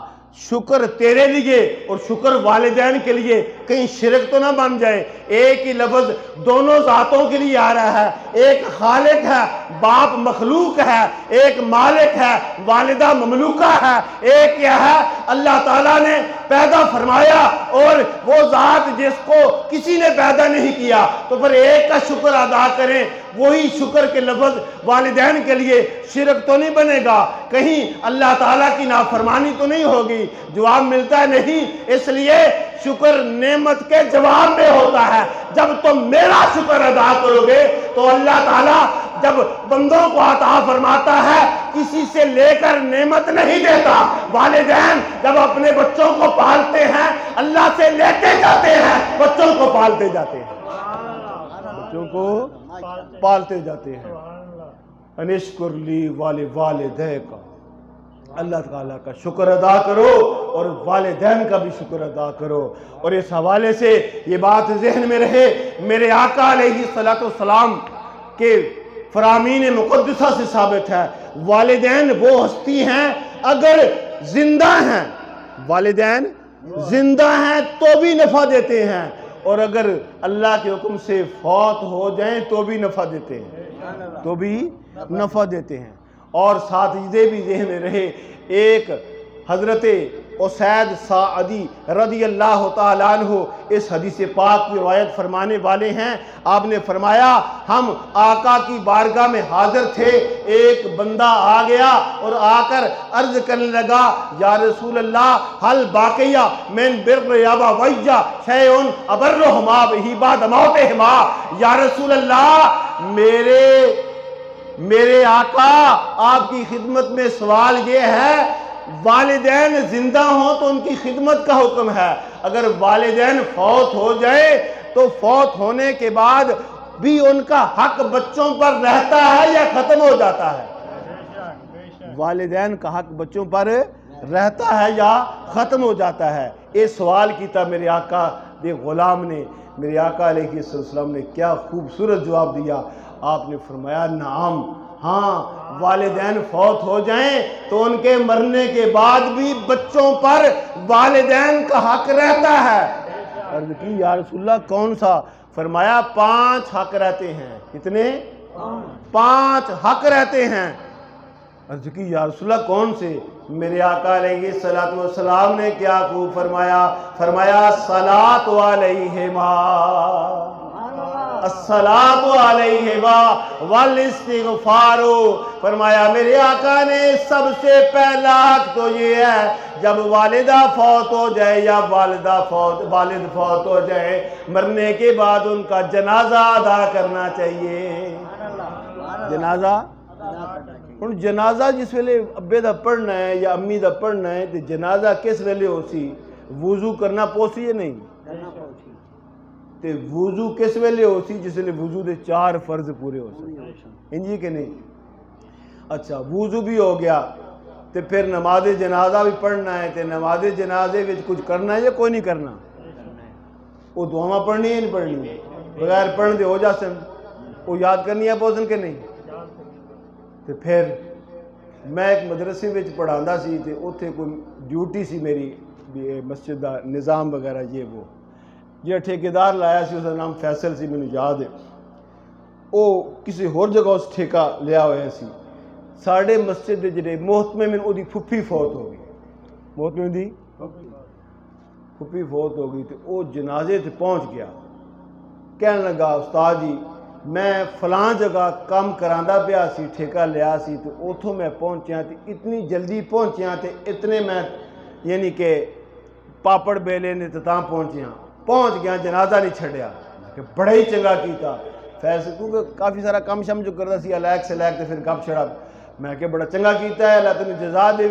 شکر تیرے لیے اور شکر والدین کے لیے کہیں شرک تو نہ بن جائے۔ ایک ہی لفظ دونوں ذاتوں کے لیے آ رہا ہے، ایک خالق ہے، باپ مخلوق ہے، ایک مالک ہے، والدہ مملوکہ ہے، ایک کیا ہے اللہ تعالیٰ نے پیدا فرمایا اور وہ ذات جس کو کسی نے پیدا نہیں کیا، تو پھر ایک کا شکر ادا کریں۔ وہی شکر کے لفظ والدین کے لیے شرک تو نہیں بنے گا، کہیں اللہ تعالیٰ کی نافرمانی تو نہیں ہوگی؟ جواب ملتا ہے نہیں۔ اس لیے شکر نعمت کے جواب میں ہوتا ہے۔ جب تم میرا شکر ادا کرو گے تو اللہ تعالیٰ جب بندوں کو عطا فرماتا ہے کسی سے لے کر نعمت نہیں دیتا۔ والدین جب اپنے بچوں کو پالتے ہیں اللہ سے لیتے جاتے ہیں، بچوں کو پالتے جاتے ہیں، بچوں کو پالتے جاتے ہیں۔ انشکر لی والدیک، اللہ تعالیٰ کا شکر ادا کرو اور والدین کا بھی شکر ادا کرو۔ اور اس حوالے سے یہ بات ذہن میں رہے، میرے آقا علیہ السلام کے فرامین مقدسہ سے ثابت ہے والدین وہ ہستی ہیں اگر زندہ ہیں، والدین زندہ ہیں تو بھی نفع دیتے ہیں، اور اگر اللہ کے حکم سے فوت ہو جائیں تو بھی نفع دیتے ہیں، تو بھی نفع دیتے ہیں۔ اور ساتھ یہ بھی ذہن میں رہے، ایک حضرت اسید ساعدی رضی اللہ تعالیٰ عنہ اس حدیث پاک کی روایت فرمانے والے ہیں۔ آپ نے فرمایا ہم آقا کی بارگاہ میں حاضر تھے، ایک بندہ آ گیا اور آ کر عرض کرنے لگا یا رسول اللہ حل باقیہ من بر ابویہ شیء ابرہما بہ بعد موتہما، یا رسول اللہ میرے آقا آپ کی خدمت میں سوال یہ ہے، والدین زندہ ہوں تو ان کی خدمت کا حکم ہے، اگر والدین فوت ہو جائے تو فوت ہونے کے بعد بھی ان کا حق بچوں پر رہتا ہے یا ختم ہو جاتا ہے؟ والدین کا حق بچوں پر رہتا ہے یا ختم ہو جاتا ہے؟ یہ سوال کیتا میرے آقا دے غلام نے، میرے آقا علیہ السلام نے کیا خوبصورت جواب دیا۔ آپ نے فرمایا نعم، ہاں والدین فوت ہو جائیں تو ان کے مرنے کے بعد بھی بچوں پر والدین کا حق رہتا ہے۔ عرض کی یا رسول اللہ کون سا؟ فرمایا 5 حق رہتے ہیں۔ کتنے؟ 5 حق رہتے ہیں۔ عرض کی یا رسول اللہ کون سے؟ میرے آقا علیہ السلام نے کیا خوب فرمایا، فرمایا الصلاۃ علیہما، الصلاۃ علیہما والاستغفار۔ فرمایا میرے آقا نے سب سے پہلا حق تو یہ ہے جب والدہ فوت ہو جائے یا والد فوت ہو جائے، مرنے کے بعد ان کا جنازہ ادا کرنا چاہیے۔ جنازہ ہن جنازہ جس ویلے ابے دا پڑھنا ہے یا امی دا پڑھنا ہے تو جنازہ کس ویلے ہو سی؟ وضو کرنا پوسی ہے نہیں تے وضو کس ویلے ہو سی؟ جس ویلے وضو دے 4 فرض پورے ہو سی، انجی کہ نہیں؟ اچھا وضو بھی ہو گیا تے پھر نماز جنازہ بھی پڑھنا ہے تے نماز جنازے وچ کچھ کرنا ہے یا کوئی نہیں کرنا؟ وہ دعاواں پڑھنی ہے نہیں پڑھنی ہے؟ بغیر پڑھن دے ہو جا سن، وہ یاد کرنی ہے پوسن کے نہیں؟ تے پھر میں ایک مدرسے میں پڑھانا سی تے اتنے کوئی ڈیوٹی سی میری بھی مسجد دا نظام وغیرہ یہ وہ جہاں ٹھیکیدار لایا سی اس کا نام فیصل سی، مجھے یاد ہے، وہ کسی ہور جگہ اس ٹھیکہ لیا ہوا سی۔ ساڑھے مسجد دے جڑے محتمم وہ دی پھپھی فوت ہو گئی، محتمم دی پھپھی فوت ہو گئی، تو وہ جنازے تے پہنچ گیا، کہنے لگا استاد جی میں فلاں جگہ کام کراندا پیا سی، ٹھیکہ لیا سی، تو اتھوں میں پہنچیا تے اتنی جلدی پہنچیا تے اتنے میں یعنی کہ پاپڑ بیلے نے تاں پہنچ گیا، جنازہ نہیں چھڑیا، کہ بڑا ہی چنگا کیتا فیصل، کیونکہ کافی سارا کام شم جو کرتا سی الیک سے لیک تے پھر گپ چھڑا، میں کہ بڑا چنگا کیتا ہے، اللہ تمہیں جزا دے۔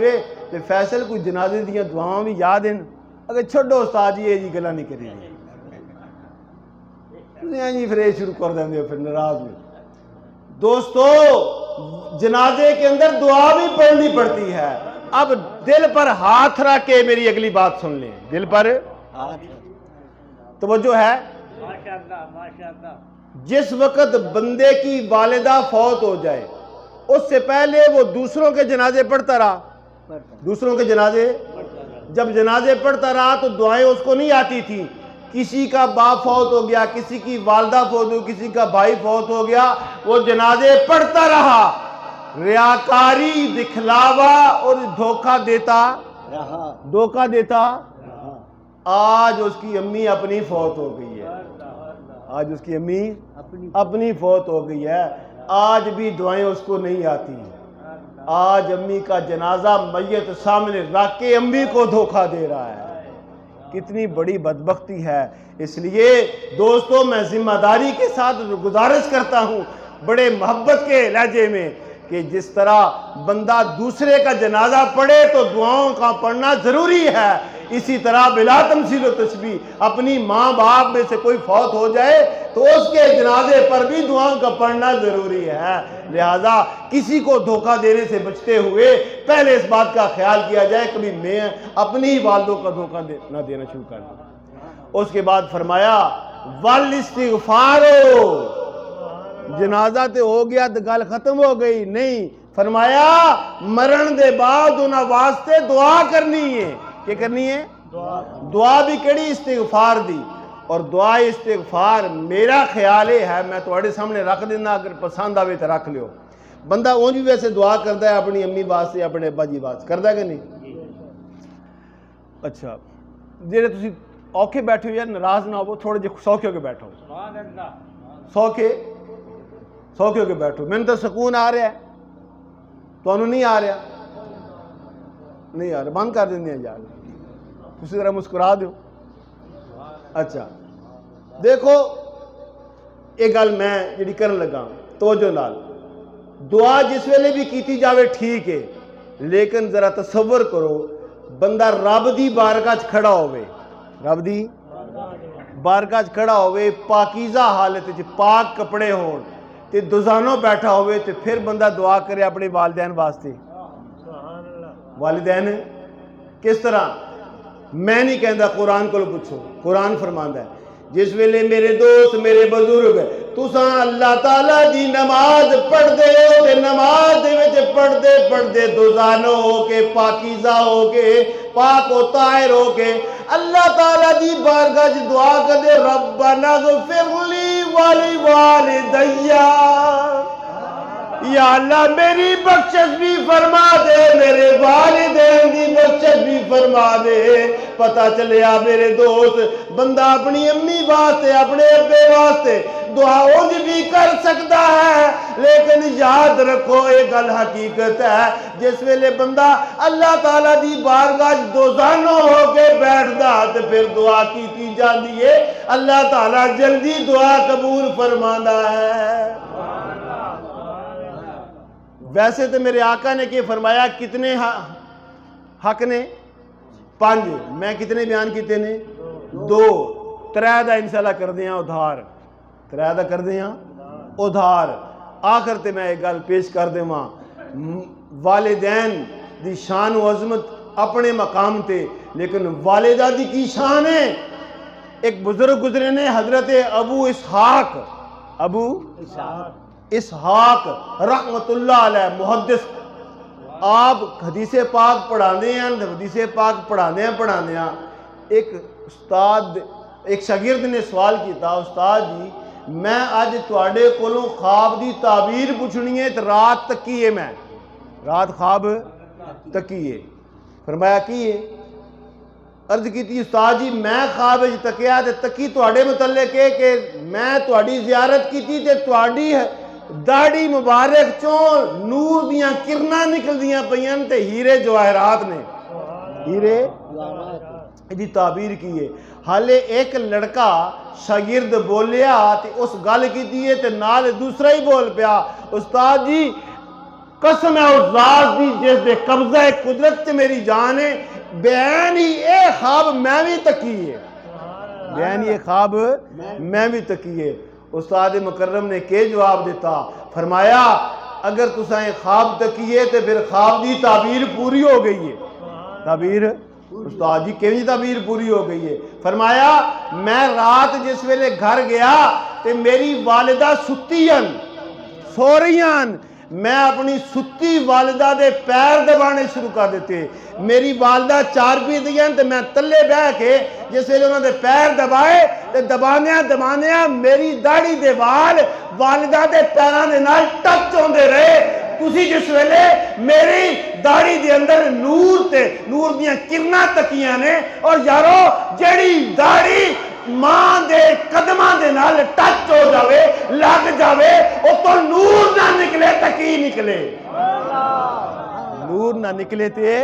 تے فیصل کوئی جنازے دیاں دعاواں بھی یاد ہیں، اگر چھوڑو استاد جی یہ جی گلا نہیں کری جی پھر یہ شروع کر دیں پھر ناراض میں۔ دوستو جنازے کے اندر دعا بھی پڑھنی پڑتی ہے۔ اب دل پر ہاتھ رکھ کے میری اگلی بات سن لیں، دل پر توجہ ہے۔ جس وقت بندے کی والدہ فوت ہو جائے اس سے پہلے وہ دوسروں کے جنازے پڑھتا رہا، دوسروں کے جنازے جب جنازے پڑھتا رہا تو دعائیں اس کو نہیں آتی تھی۔ کسی کا باپ فوت ہو گیا، کسی کی والدہ فوت ہو، کسی کا بھائی فوت ہو گیا، وہ جنازے پڑھتا رہا، ریاکاری دکھلاوا اور دھوکہ دیتا آج اس کی امی اپنی فوت ہو گئی ہے، آج اس کی امی اپنی فوت ہو گئی ہے، آج بھی دعائیں اس کو نہیں آتی، آج امی کا جنازہ میت سامنے رکھ کے امی کو دھوکہ دے رہا ہے، کتنی بڑی بدبختی ہے۔ اس لیے دوستو میں ذمہ داری کے ساتھ گزارش کرتا ہوں بڑے محبت کے لہجے میں کہ جس طرح بندہ دوسرے کا جنازہ پڑھے تو دعاؤں کا پڑھنا ضروری ہے، اسی طرح بلا تمثیل و تشبیہ اپنی ماں باپ میں سے کوئی فوت ہو جائے تو اس کے جنازے پر بھی دعاؤں کا پڑھنا ضروری ہے۔ لہذا کسی کو دھوکہ دینے سے بچتے ہوئے پہلے اس بات کا خیال کیا جائے کبھی میں اپنی والدوں کا دھوکہ نہ دینا شروع کر دوں۔ اس کے بعد فرمایا والاستغفارو، جنازہ تے ہو گیا تو گل ختم ہو گئی نہیں، فرمایا مرن دے بعد انہاں واسطے دعا کرنی ہے۔ کیا کرنی ہے؟ دعا بھی کیڑی؟ استغفار دی۔ اور دعا استغفار میرا خیال ہے، میں تواڈے سامنے رکھ دینا، اگر پسند آوے تو رکھ لیو۔ بندہ اونج بھی ویسے دعا کرتا ہے اپنی امی واسطے، اپنے ابا جی واسطے، کرتا ہے کہ نہیں؟ اچھا جیڑے تسی اوکھے بیٹھے ہو یا ناراض نہ ہو، تھوڑے جے سوکھے ہو کے بیٹھو، سوکھے ہو کے بیٹھو۔ میں تو سکون آ رہا ہے، تو انہوں نہیں آ رہا، نہیں آ رہا، بند کر دیں یار، اسی طرح مسکرا دو۔ اچھا دیکھو ایک گل میں جڑی کرن لگا توجہ نال، دعا جس ویلے بھی کیتی جاوے ٹھیک ہے، لیکن ذرا تصور کرو بندہ رب دی بارگاہ چ کھڑا ہوئے، رب دی بارگاہ چ کھڑا ہوئے، پاکیزہ حالت چ پاک کپڑے ہون تے دوزانوں بیٹھا ہوئے، تے پھر بندہ دعا کرے اپنے والدین واسطے۔ والدین کس طرح؟ میں نہیں کہندا، قرآن کو پوچھو، قرآن فرماندا ہے جس ویلے میرے دوست میرے بزرگ تساں اللہ تعالیٰ دی نماز پڑھ دے ہو تے نماز دے وچ پڑھدے دوزانو ہو کے پاکیزہ ہو کے پاک و طاہر ہو کے اللہ تعالیٰ دی بارگاہ وچ دعا کردے ربنا اغفر لی ولی والدیا، یا اللہ میری بخشش بھی فرما دے، میرے والدین دی بخشش بھی فرما دے۔ پتہ چلیا میرے دوست بندہ اپنی امی واسطے اپنے ابے واسطے دعا اونج بھی کر سکتا ہے، لیکن یاد رکھو یہ گل حقیقت ہے جس ویلے بندہ اللہ تعالیٰ دی بارگاہ دوزانوں ہو کے بیٹھدا تے پھر دعا کیتی جاندی ہے، اللہ تعالیٰ جلدی دعا قبول فرماندا ہے۔ ویسے تو میرے آقا نے کہ فرمایا کتنے حق نے؟ 5، میں کتنے بیان کیتے نے؟ 2، 3 دا انشاءاللہ کر دیاں ادھار، 3 دا کر دیاں ادھار۔ آخر تے میں ایک گل پیش کر دے ماں، والدین دی شان و عظمت اپنے مقام تے، لیکن والدہ دی کی شان ہے؟ ایک بزرگ گزرے نے حضرت ابو اسحاق رحمت اللہ علیہ، محدث آپ حدیث پاک پڑھانے ہیں، حدیث پاک پڑھانے ہیں ایک استاد ایک شاگرد نے سوال کیتا، استاد جی میں اج تواڈے کولوں خواب دی تعبیر پوچھنی ہے تے رات تکیے، میں رات خواب تکیے، فرمایا کیے؟ عرض کیتی استاد جی میں خواب وچ تکیا تے تکی تواڈے متعلق ہے کہ میں تواڈی زیارت کیتی تے تواڈی داڑھی مبارک چوں نور دیاں کرناں نکلدیاں پیاں تے ہیرے جواہرات نے، ہیرے دی تعبیر کی ہے۔ حالے ایک لڑکا شاگرد بولیا تے اس گل کیتی ہے تے نال دوسرا ہی بول پیا، استاد جی قسم ہے اس ذات دی جس دے قبضہ قدرت تے میری جان ہے، بیان ہی اے خواب میں بھی تکی ہے، بیان ہی اے خواب میں بھی تکی ہے۔ استاد مکرم نے کہ جواب دیتا، فرمایا اگر تسائیں خواب تکیے تے پھر خواب دی تعبیر پوری ہو گئی ہے۔ تعبیر استاد جی کیویں تعبیر پوری ہو گئی ہے؟ فرمایا میں رات جس ویلے گھر گیا تے میری والدہ ستیاں سو رہیاں، میں اپنی ستی والدہ دے پیر دبانے شروع کر دیتے، میری والدہ چار پی دیاں تے میں تلے بہ کے جس ویلے انہوں دے پیر دبائے تے دبانیاں میری داڑھی دے وال والدہ دے پیران دے نال ٹچ ہوندے رہے، تسی جس ویلے میری داڑھی دے اندر نور دیاں کرناں تکیاں نے، اور یارو جیڑی داڑھی ماں دے قدماں دے نال ٹچ ہو جاوے لگ جاوے او تو نور نہ نکلے تکی نکلے، نور نہ نکلے تے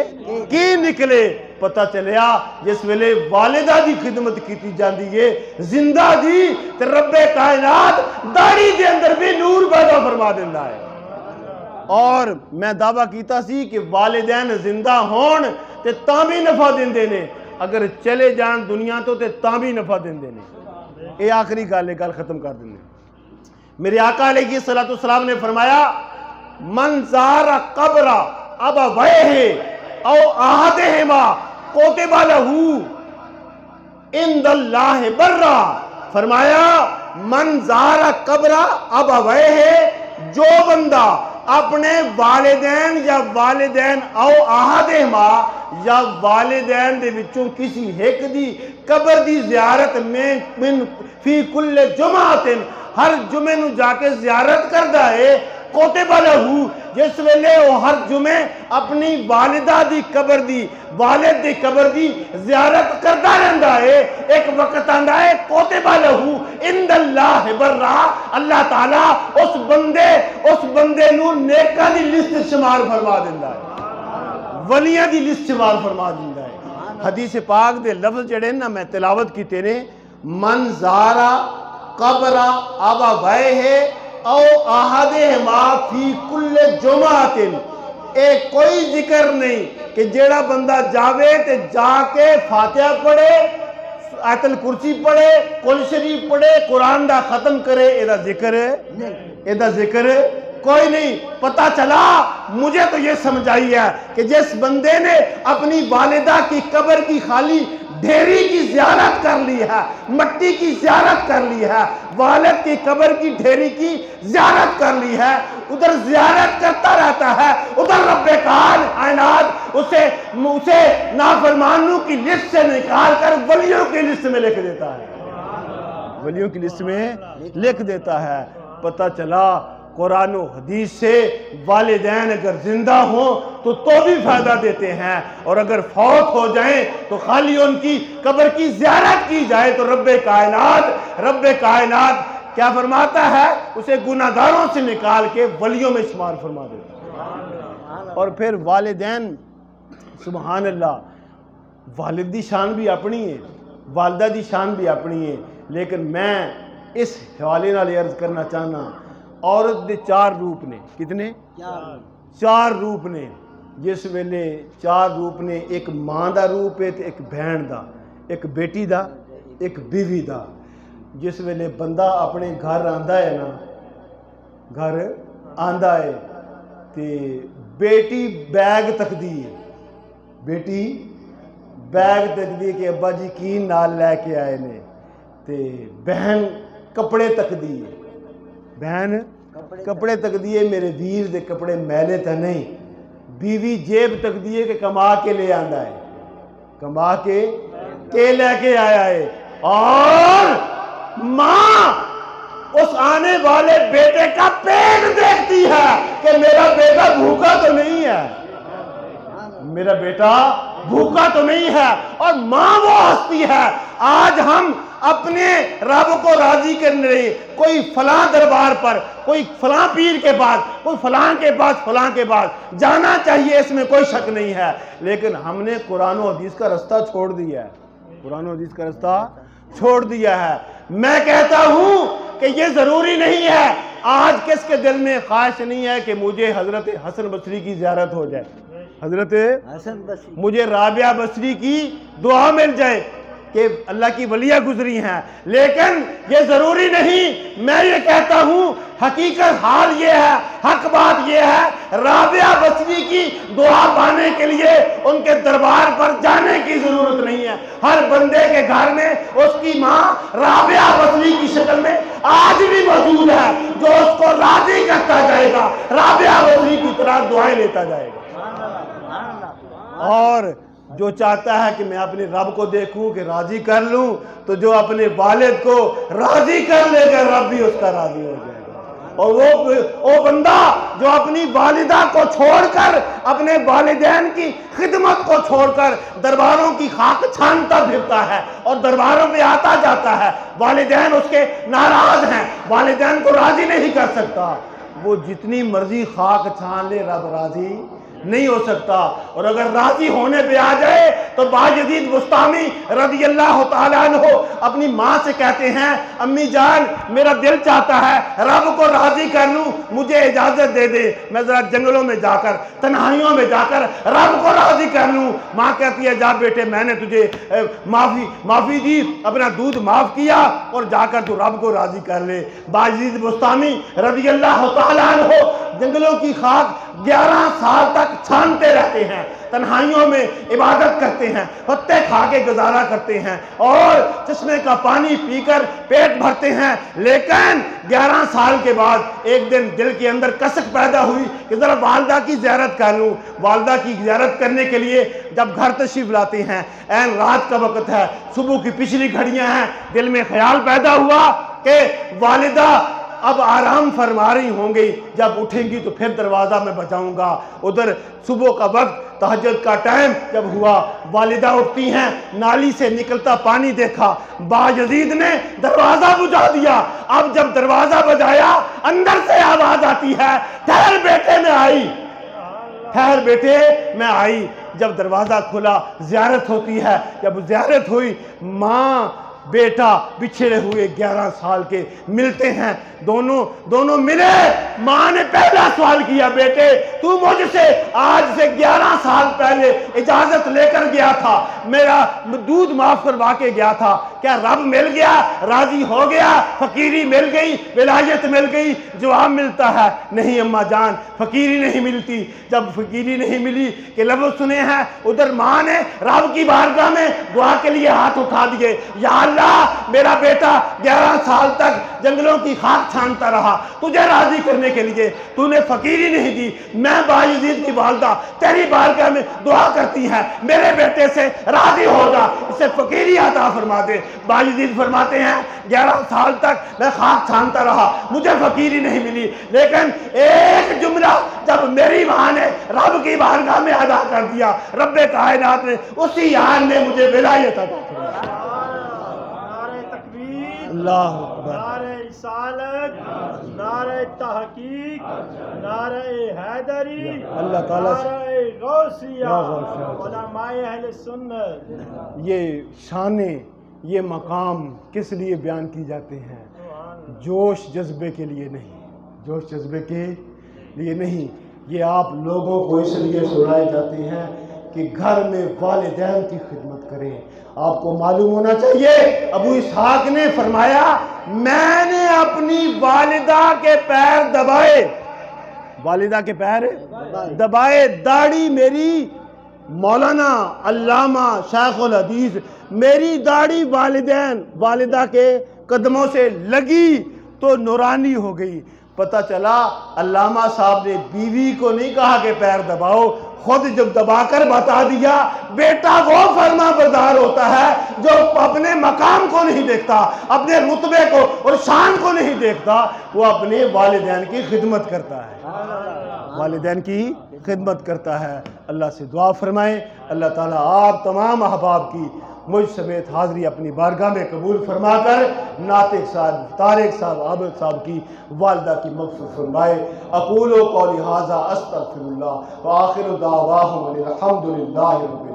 کی نکلے؟ پتہ چلیا جس ویلے والدہ دی خدمت کیتی جاندی ہے زندہ دی تے رب کائنات داڑھی دے اندر بھی نور پیدا فرما دیندا ہے۔ اور میں دعویٰ کیتا سی کہ والدین زندہ ہون تے تاں بھی نفع دیندے نے، اگر چلے جان دنیا تو تے تاں بھی نفع دیندے نے۔ اے آخری گل ختم کر دیندے۔ میرے آقا علیہ الصلوۃ والسلام نے فرمایا من زار قبر ابویہ او احدہما کتب لہ عند اللہ برا، فرمایا من زار قبر ابویہ، جو بندہ اپنے والدین یا والدین او احدہما یا والدین دے وچوں کسی ایک دی قبر دی زیارت من فی کل جمعہ، ہر جمعے نو جا کے زیارت کردا ہے، کتب لہ، جس ویلے وہ ہر جمعے اپنی والدہ دی قبر دی والد دی قبر دی زیارت کردا رہندا ہے، ایک وقت آندا ہے کتب لہ عند اللہ برا، اللہ تعالیٰ اس بندے نو نیکاں دی لسٹ شمار فرما دیندا ہے، ولیاں دی لسٹ شمار فرما دیندا ہے۔ حدیث پاک دے لفظ جڑے نا میں تلاوت کیتے نے، من زارا قبر ابویہ او احدہما فی کل جمعہ، اے کوئی ذکر نہیں کہ جیڑا بندہ جاوے تے جا کے فاتحہ پڑھے، آیت الکرسی پڑھے، کل شریف پڑھے، قرآن دا ختم کرے، ایدہ ذکر کوئی نہیں۔ پتہ چلا مجھے تو یہ سمجھائی ہے کہ جس بندے نے اپنی والدہ کی قبر کی خالی ڈھیری کی زیارت کر لی ہے، مٹی کی زیارت کر لی ہے، والد کی قبر کی ڈھیری کی زیارت کر لی ہے، ادھر زیارت کرتا رہتا ہے، ادھر رب کائنات اسے نافرمانوں کی لسٹ سے نکال کر ولیوں کی لسٹ میں لکھ دیتا ہے، ولیوں کی لسٹ میں لکھ دیتا ہے۔ پتہ چلا قرآن و حدیث سے والدین اگر زندہ ہوں تو بھی فائدہ دیتے ہیں، اور اگر فوت ہو جائیں تو خالی ان کی قبر کی زیارت کی جائے تو رب کائنات کیا فرماتا ہے؟ اسے گناہگاروں سے نکال کے ولیوں میں شمار فرما دیتا ہے۔ اور پھر والدین، سبحان اللہ، والد دی شان بھی اپنی ہے، والدہ دی شان بھی اپنی ہے، لیکن میں اس حوالے نال عرض کرنا چاہنا، عورت دے چار روپ نے، کتنے؟ چار روپ نے، جس ویلے چار روپ نے، ایک ماں دا روپ ہے، ایک بہن دا، ایک بیٹی دا، ایک بیوی دا۔ جس ویلے بندہ اپنے گھر آندا ہے نا، گھر آندا ہے تے بیٹی بیگ تکدی ہے، بیٹی بیگ تکدی کہ ابا جی کی نال لے کے آئے نے، تے بہن کپڑے تکدی ہے، بہن کپڑے تک دیے میرے ویر دے کپڑے میلے تا نہیں، بیوی جیب تک دیے کہ کما کے لے آندا ہے، کما کے لے کے آیا ہے، اور ماں اس آنے والے بیٹے کا پیٹ دیکھتی ہے کہ میرا بیٹا بھوکا تو نہیں ہے، میرا بیٹا بھوکا تو نہیں ہے، اور ماں وہ ہستی ہے۔ آج ہم اپنے رب کو راضی کرنے رہے، کوئی فلاں دربار پر، کوئی فلاں پیر کے پاس، کوئی فلاں کے پاس، فلاں کے پاس جانا چاہیے، اس میں کوئی شک نہیں ہے، لیکن ہم نے قرآن و حدیث کا رستہ چھوڑ دیا ہے، قرآن و حدیث کا رستہ چھوڑ دیا ہے۔ میں کہتا ہوں کہ یہ ضروری نہیں ہے، آج کس کے دل میں خواہش نہیں ہے کہ مجھے حضرت حسن بصری کی زیارت ہو جائے، حضرت حسن بصری، مجھے رابعہ بصری کی دعا مل جائے کہ اللہ کی ولیہ گزری ہیں، لیکن یہ ضروری نہیں۔ میں یہ کہتا ہوں حقیقت حال یہ ہے، حق بات یہ ہے، رابعہ بصری کی دعا پانے کے لیے ان کے دربار پر جانے کی ضرورت نہیں ہے۔ ہر بندے کے گھر میں اس کی ماں رابعہ بصری کی شکل میں آج بھی موجود ہے، جو اس کو راضی کرتا جائے گا، رابعہ بصری کی طرح دعائیں لیتا جائے گا۔ اور جو چاہتا ہے کہ میں اپنے رب کو دیکھوں کہ راضی کر لوں، تو جو اپنے والد کو راضی کر لے گا، رب بھی اس کا راضی ہو جائے گا۔ اور وہ بندہ جو اپنی والدہ کو چھوڑ کر، اپنے والدین کی خدمت کو چھوڑ کر درباروں کی خاک چھانتا پھرتا ہے اور درباروں میں آتا جاتا ہے، والدین اس کے ناراض ہیں، والدین کو راضی نہیں کر سکتا، وہ جتنی مرضی خاک چھان لے، رب راضی نہیں ہو سکتا۔ اور اگر راضی ہونے پہ آ جائے تو باجدید بستامی رضی اللہ تعالیٰ عنہ اپنی ماں سے کہتے ہیں، امی جان میرا دل چاہتا ہے رب کو راضی کر لوں، مجھے اجازت دے دے، میں ذرا جنگلوں میں جا کر، تنہائیوں میں جا کر رب کو راضی کر لوں۔ ماں کہتی ہے جا بیٹے، میں نے تجھے معافی دی، اپنا دودھ معاف کیا، اور جا کر تو رب کو راضی کر لے۔ باجدید بستامی رضی اللہ تعالیٰ عنہ جنگلوں کی خاک 11 سال تک چھانتے رہتے ہیں، تنہائیوں میں عبادت کرتے ہیں، پتے کھا کے گزارا کرتے ہیں، اور چشمے کا پانی پی کر پیٹ بھرتے ہیں، لیکن 11 سال کے بعد ایک دن دل کے اندر کسک پیدا ہوئی کہ ذرا والدہ کی زیارت کر لوں۔ والدہ کی زیارت کرنے کے لیے جب گھر تشریف لاتے ہیں، عین رات کا وقت ہے، صبح کی پچھلی گھڑیاں ہیں، دل میں خیال پیدا ہوا کہ والدہ اب آرام فرما رہی ہوں گی، جب اٹھیں گی تو پھر دروازہ میں بجاؤں گا۔ ادھر صبح کا وقت، تہجد کا ٹائم جب ہوا، والدہ اٹھتی ہیں، نالی سے نکلتا پانی دیکھا، باجدید نے دروازہ بجھا دیا۔ اب جب دروازہ بجایا، اندر سے آواز آتی ہے، ٹھہر بیٹے میں آئی، ٹھہر بیٹے میں آئی۔ جب دروازہ کھلا، زیارت ہوتی ہے، جب زیارت ہوئی، ماں بیٹا بچھڑے ہوئے 11 سال کے ملتے ہیں، دونوں ملے۔ ماں نے پہلا سوال کیا، بیٹے تو مجھ سے آج سے 11 سال پہلے اجازت لے کر گیا تھا، میرا دودھ معاف کروا کے گیا تھا، کیا رب مل گیا، راضی ہو گیا، فقیری مل گئی، ولایت مل گئی؟ جواب ملتا ہے، نہیں اماں جان، فقیری نہیں ملتی۔ جب فقیری نہیں ملی کہ لفظ سنے ہیں، ادھر ماں نے رب کی بارگاہ میں دعا کے لیے ہاتھ اٹھا دیے، یا اللہ میرا بیٹا 11 سال تک جنگلوں کی خاک چھانتا رہا، تجھے راضی کرنے کے لیے تو نے فقیری نہیں دی، میں باجدید کی والدہ تیری بارگاہ میں دعا کرتی ہے، میرے بیٹے سے راضی ہوگا، اسے فقیری عطا فرما دے۔ باجدید فرماتے ہیں 11 سال تک میں خاک چھانتا رہا، مجھے فقیری نہیں ملی، لیکن ایک جملہ جب میری ماں نے رب کی بارگاہ میں ادا کر دیا، رب کائنات نے اسی آن میں مجھے ولایت عطا فرمائی۔ اللہ اکبر، نعرہ رسالت، نعرہ تحقیق، نعرہ حیدری، اللہ تعالیٰ سے نعرہ غوثیہ، غوثیہ، علماء اہل سنت۔ یہ شانیں، یہ مقام کس لیے بیان کی جاتے ہیں؟ جوش جذبے کے لیے نہیں، جوش جذبے کے لیے نہیں، یہ آپ لوگوں کو اس لیے سنائے جاتے ہیں کہ گھر میں والدین کی خدمت کریں۔ آپ کو معلوم ہونا چاہیے، ابو اسحاق نے فرمایا، میں نے اپنی والدہ کے پیر دبائے، والدہ کے پیر دبائے، داڑھی میری مولانا علامہ شیخ الحدیث، میری داڑھی والدہ کے قدموں سے لگی تو نورانی ہو گئی۔ پتہ چلا علامہ صاحب نے بیوی کو نہیں کہا کہ پیر دباؤ، خود جب دبا کر بتا دیا بیٹا وہ فرما بردار ہوتا ہے جو اپنے مقام کو نہیں دیکھتا، اپنے رتبے کو اور شان کو نہیں دیکھتا، وہ اپنے والدین کی خدمت کرتا ہے، والدین کی خدمت کرتا ہے۔ اللہ سے دعا فرمائیں اللہ تعالیٰ آپ تمام احباب کی مجھ سمیت حاضری اپنی بارگاہ میں قبول فرما کر ناطق صاحب، طارق صاحب، عابد صاحب کی والدہ کی مغفرت فرمائے۔ اقول قولی ھذا استغفر اللہ وآخر دعواہم الحمد للہ رب